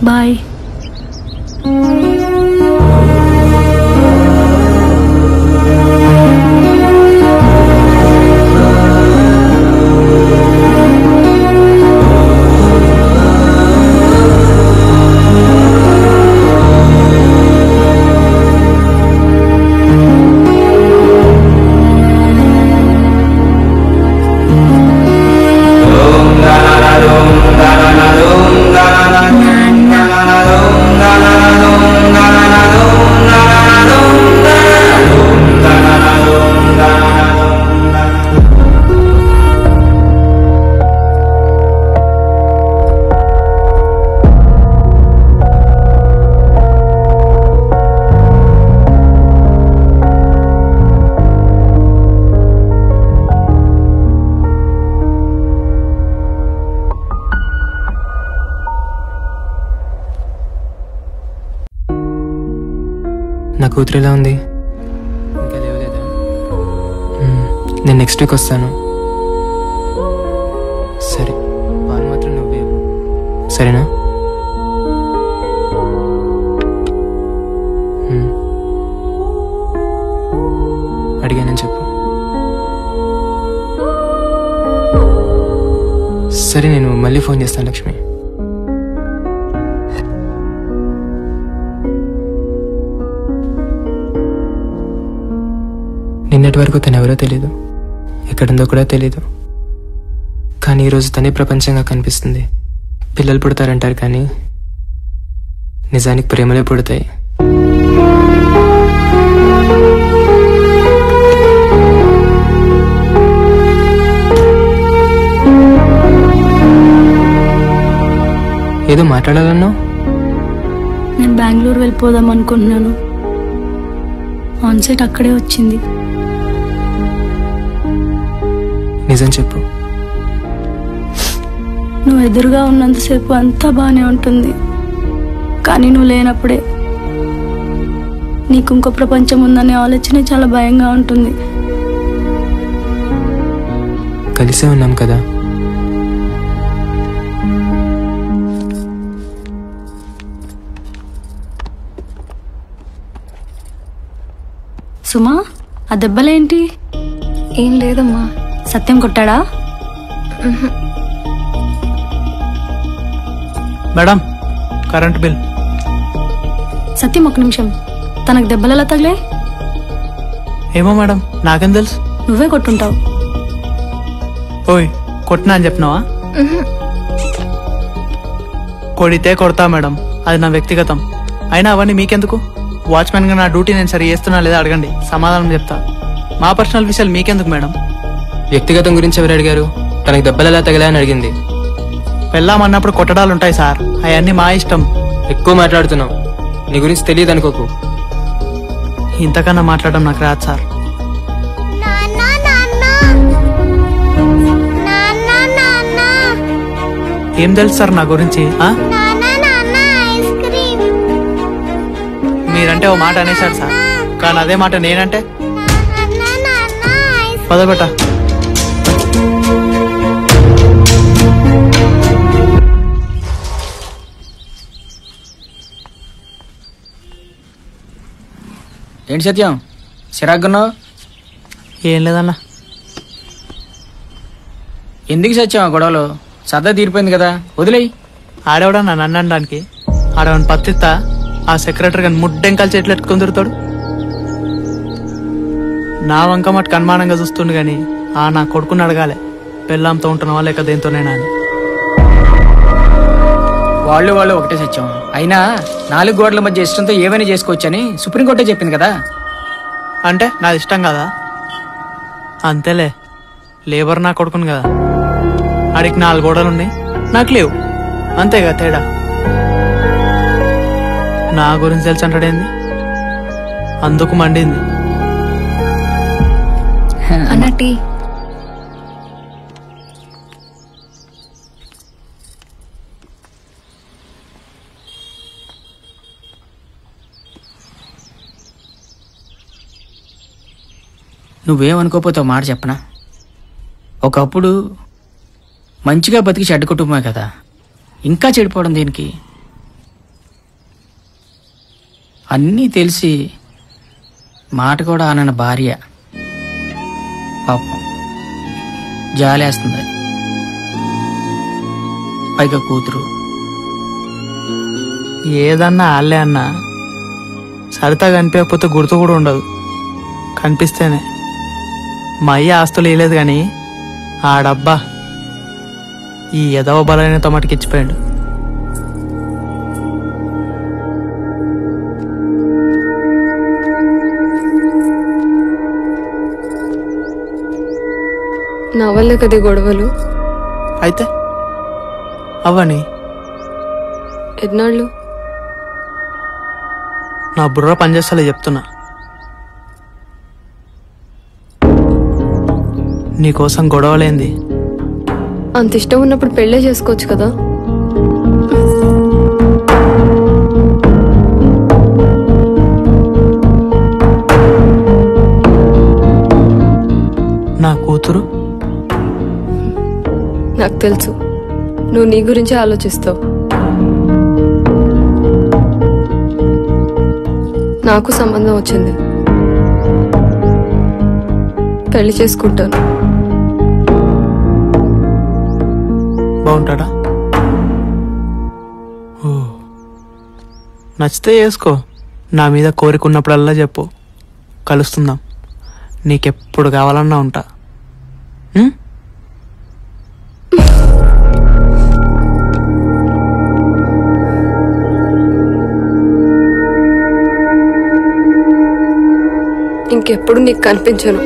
బాయ్.
నా కూతురు ఎలా ఉంది? ఇంకా లేవలేదా? నేను నెక్స్ట్ వీక్ వస్తాను. సరే, పాలు మాత్రం నువ్వే. సరేనా? అడిగానని చెప్పు. సరే, నేను మళ్ళీ ఫోన్ చేస్తాను లక్ష్మి. నిన్నటి వరకు తను ఎవరో తెలీదు, ఎక్కడుందో కూడా తెలీదు. కానీ ఈరోజు తనే ప్రపంచంగా కనిపిస్తుంది. పిల్లలు పుడతారంటారు కానీ నిజానికి ప్రేమలే పుడతాయి. ఏదో మాట్లాడాలన్నావు?
నేను బెంగళూరు వెళ్ళిపోదాం అనుకుంటున్నాను. ఆన్సెట్ అక్కడే వచ్చింది.
నిజం చెప్పు,
నువ్వు ఎదురుగా ఉన్నంతసేపు అంతా బాగానే ఉంటుంది, కానీ నువ్వు లేనప్పుడే నీకు ఇంకో ప్రపంచం ఉందనే ఆలోచన చాలా భయంగా ఉంటుంది.
కలిసే ఉన్నాం కదా.
సుమా, ఆ దెబ్బలేంటి?
ఏం లేదమ్మా.
సత్యం కొట్టాడా?
Madam, current bill.
సత్యం, ఒక నిమిషం. తనకు దెబ్బలెలా తగిలే?
ఏమో మేడం, నాకేం తెలుసు.
నువ్వే కొట్టుంటావు.
ఓయ్, కొట్టినా అని చెప్పినావా? కొడితే కొడతా మేడం, అది నా వ్యక్తిగతం. అయినా అవన్నీ మీకెందుకు? వాచ్మెన్గా నా డ్యూటీ నేను సరి చేస్తున్నా లేదా అడగండి, సమాధానం చెప్తా. మా పర్సనల్ విషయాలు మీకెందుకు మేడం?
వ్యక్తిగతం గురించి ఎవరు అడిగారు? తనకి దెబ్బలు ఎలా తగిలా అని అడిగింది.
పెళ్ళామన్నప్పుడు కొట్టడాలు ఉంటాయి సార్, అవన్నీ మా ఇష్టం.
ఎక్కువ మాట్లాడుతున్నావు, నీ గురించి తెలియదు అనుకోకు.
ఇంతకన్నా మాట్లాడడం నాకు రాదు సార్. ఏం తెలుసు సార్ నా గురించి? మీరంటే ఓ మాట అనేసారు సార్, కానీ అదే మాట నేనంటే పదబెట్ట.
ఏంటి సత్యం చిరాకున్నావు?
ఏం లేదన్నా.
ఎందుకు సత్యం ఆ గొడవలు? సరదా తీరిపోయింది కదా, వదిలేయి.
ఆడేవాడన్నా నన్ను అనడానికి? ఆడవని పత్తిత్తా ఆ సెక్రటరీ గారిని ముడ్డెంకాలు చెట్లు ఎట్టుకొని తిరుగుతాడు. నా వంక మట్టుకు అనుమానంగా చూస్తుండు గాని ఆ నా కొడుకుని అడగాలి, పెళ్ళాంతో ఉంటున్నావా లేక దేంతోనేనా అని.
వాళ్ళు ఒకటే సత్యం. అయినా 4 గోడల మధ్య ఇష్టంతో ఏమైనా చేసుకోవచ్చని సుప్రీంకోర్టే చెప్పింది కదా.
అంటే నాది ఇష్టం కదా? అంతేలే, లేబర్ నా కొడుకుని కదా. ఆడికి 4 గోడలు ఉన్నాయి, నాకు లేవు, అంతేగా తేడా. నా గురించి తెలిసి అంటాడేంది? అందుకు మండింది.
అన్నట్టి
నువ్వేమనుకోపోతావు మాట చెప్పనా? ఒకప్పుడు మంచిగా బతికి చెడ్డ కుటుంబమే కదా, ఇంకా చెడిపోవడం దేనికి? అన్నీ తెలిసి మాట కూడా అనన్న భార్య పాపం జాలేస్తుంది. పైగా కూతురు.
ఏదన్నా ఆళ్ళే అన్నా సరితా కనిపించకపోతే గుర్తు కూడా ఉండదు, కనిపిస్తేనే. మా అయ్య ఆస్తులు వేయలేదు కానీ ఆ డబ్బా ఈ ఎదవ బలైన తమటికి ఇచ్చిపోయాడు.
నా వల్లే కదే గొడవలు.
అయితే అవని
ఎన్నాళ్ళు?
నా బుర్ర పనిచేస్తలే చెప్తున్నా. నీకోసం గొడవలేంది?
అంత ఇష్టం ఉన్నప్పుడు పెళ్ళే చేసుకోవచ్చు కదా.
నా కూతురు?
నాకు తెలుసు, నువ్వు నీ గురించే ఆలోచిస్తావు. నాకు సంబంధం వచ్చింది, పెళ్లి చేసుకుంటాను.
బాగుంటాడా? ఓ, నచ్చితే చేసుకో. నా మీద కోరిక ఉన్నప్పుడల్లా చెప్పు, కలుస్తుందాం. నీకెప్పుడు కావాలన్నా ఉంటా.
ఇంకెప్పుడు నీకు కనిపించను.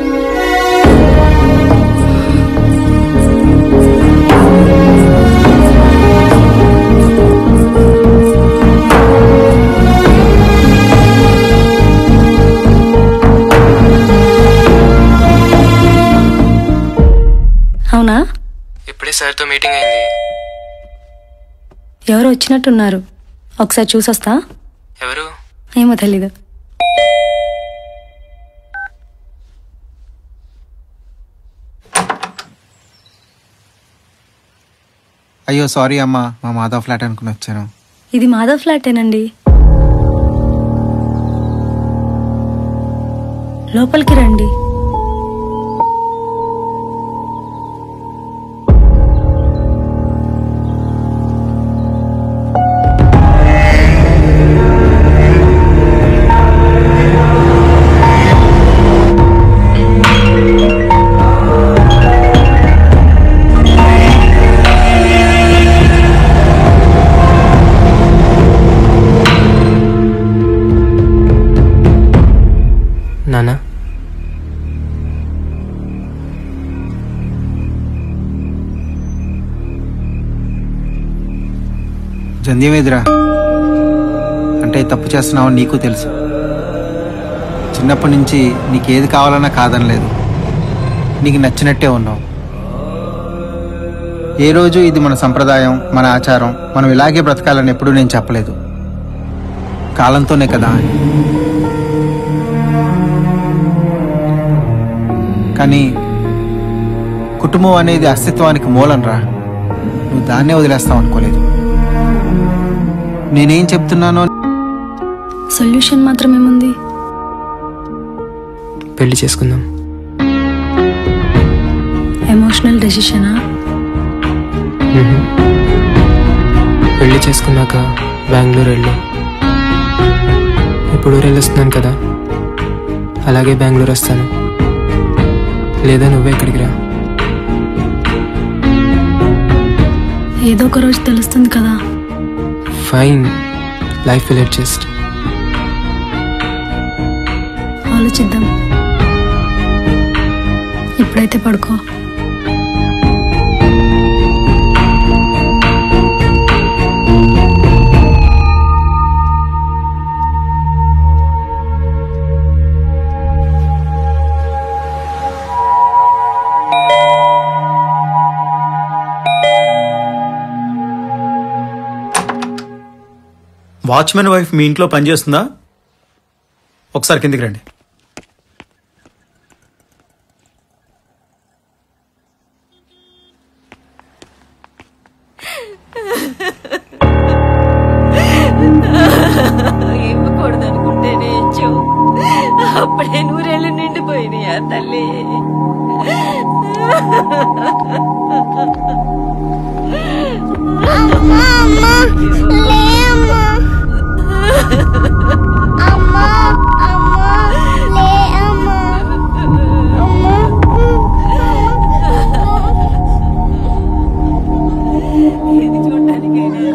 అవునా?
ఇప్పుడే సార్తో మీటింగ్ అయింది,
ఎవరో వచ్చినట్టున్నారు, ఒకసారి చూసొస్తా.
ఎవరు?
ఏమో తెలీదు.
అయ్యో సారీ అమ్మా, మా మాధవ్ ఫ్లాట్ అనుకుని వచ్చాను.
ఇది మాధవ్ ఫ్లాటేనండి. లోపలికి రండి.
నానా,
జంధ్యమేదిరా అంటే తప్పు చేస్తున్నావు నీకు తెలుసు. చిన్నప్పటి నుంచి నీకేది కావాలన్నా కాదనలేదు, నీకు నచ్చినట్టే ఉన్నావు. ఏ రోజు ఇది మన సంప్రదాయం, మన ఆచారం, మనం ఇలాగే బ్రతకాలని ఎప్పుడూ నేను చెప్పలేదు. కాలంతోనే కదా. కానీ కుటుంబం అనేది అస్తిత్వానికి మూలం రా. నువ్వు దాన్నే వదిలేస్తావు అనుకోలేదు. నేనేం చెప్తున్నానో
సొల్యూషన్ మాత్రం ఏముంది?
పెళ్లి చేసుకుందాం.
ఎమోషనల్ డెసిషనా?
పెళ్లి చేసుకున్నాక బెంగళూరు వెళ్ళు. ఇప్పుడు ఊరెళ్ళి వస్తున్నాను కదా, అలాగే బెంగళూరు వస్తాను. లేదా నువ్వే ఇక్కడికి రా.
ఏదో ఒక రోజు తెలుస్తుంది కదా.
Fine, life will adjust.
ఆలోచిద్దాం. ఇప్పుడైతే పడుకో.
వాచ్మెన్ వైఫ్ మీ ఇంట్లో పనిచేస్తుందా? ఒకసారి కిందికి రండి.
ఇవ్వకూడదనుకుంటేనే ఇచ్చావు, అప్పుడే నూరేళ్ళు నిండిపోయినాయా తల్లి.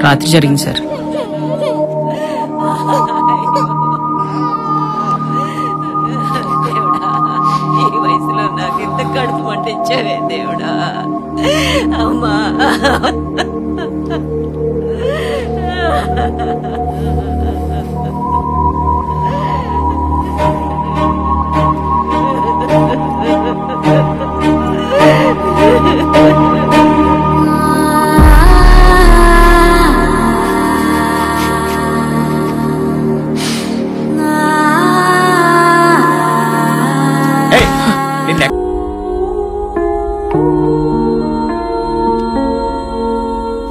రాత్రి జరిగింది సార్.
ఈ వయసులో నాకు ఇంత కడుపు మంట ఇచ్చావే దేవుడా. అమ్మా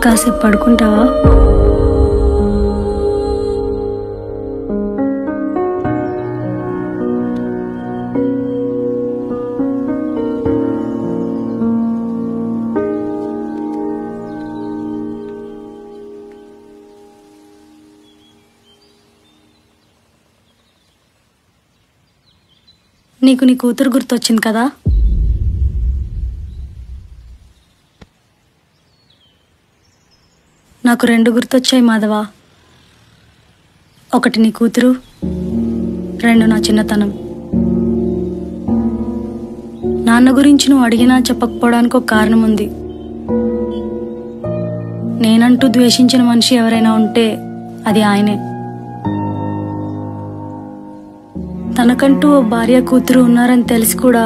కాసేపు పడుకుంటావా? నీకు నీ కూతురు గుర్తొచ్చింది కదా? నాకు 2 గుర్తొచ్చాయి మాధవ. ఒకటి నీ కూతురు, 2 నా చిన్నతనం. నాన్న గురించి నువ్వు అడిగినా చెప్పకపోవడానికి ఒక కారణం ఉంది. నేనంటూ ద్వేషించిన మనిషి ఎవరైనా ఉంటే అది ఆయనే. తనకంటూ ఓ భార్య కూతురు ఉన్నారని తెలిసి కూడా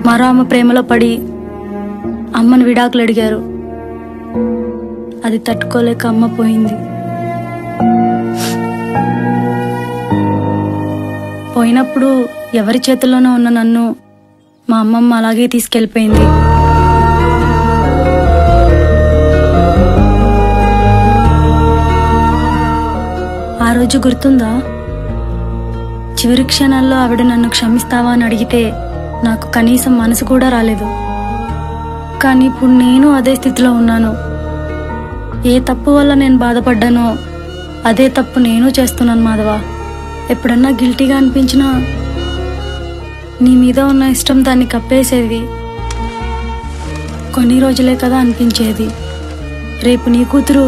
మరో ఆమె ప్రేమలో పడి అమ్మని విడాకులు అడిగారు. అది తట్టుకోలేక అమ్మ పోయింది. పోయినప్పుడు ఎవరి చేతుల్లోనో ఉన్న నన్ను మా అమ్మమ్మ అలాగే తీసుకెళ్ళిపోయింది. ఆ రోజు గుర్తుందా? చివరి క్షణాల్లో ఆవిడ నన్ను క్షమిస్తావా అని అడిగితే నాకు కనీసం మనసు కూడా రాలేదు. కానీ ఇప్పుడు నేను అదే స్థితిలో ఉన్నాను. ఏ తప్పు వల్ల నేను బాధపడ్డానో అదే తప్పు నేను చేస్తున్నాను మాధవ. ఎప్పుడన్నా గిల్టీగా అనిపించినా నీ మీద ఉన్న ఇష్టం దాన్ని కప్పేసేది. కొన్ని రోజులే కదా అనిపించేది. రేపు నీ కూతురు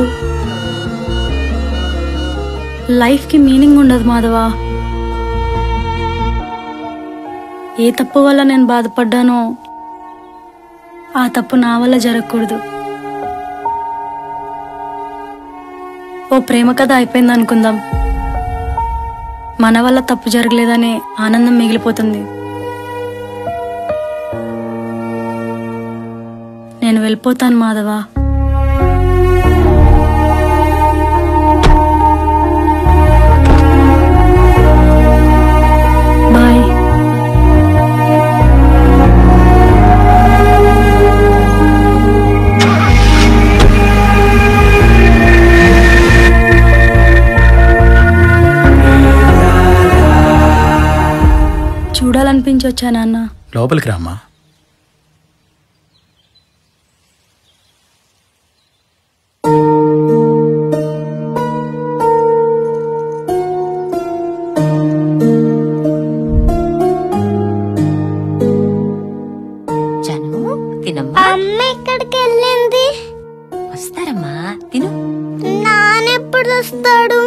లైఫ్కి మీనింగ్ ఉండదు మాధవ. ఏ తప్పు వల్ల నేను బాధపడ్డానో ఆ తప్పు నా వల్ల జరగకూడదు. ఓ ప్రేమ కథ అయిపోయింది అనుకుందాం. మన వల్ల తప్పు జరగలేదనే ఆనందం మిగిలిపోతుంది. నేను వెళ్ళిపోతాను మాధవ. బాయ్. చూడాలనిపించి వచ్చా నాన్న.
లోపలికి రామ్మా.
జను తినమ్మా.
అమ్మ ఎక్కడికి వెళ్ళింది?
వస్తారమ్మా, తిను.
నాన్నెప్పుడు వస్తాడు?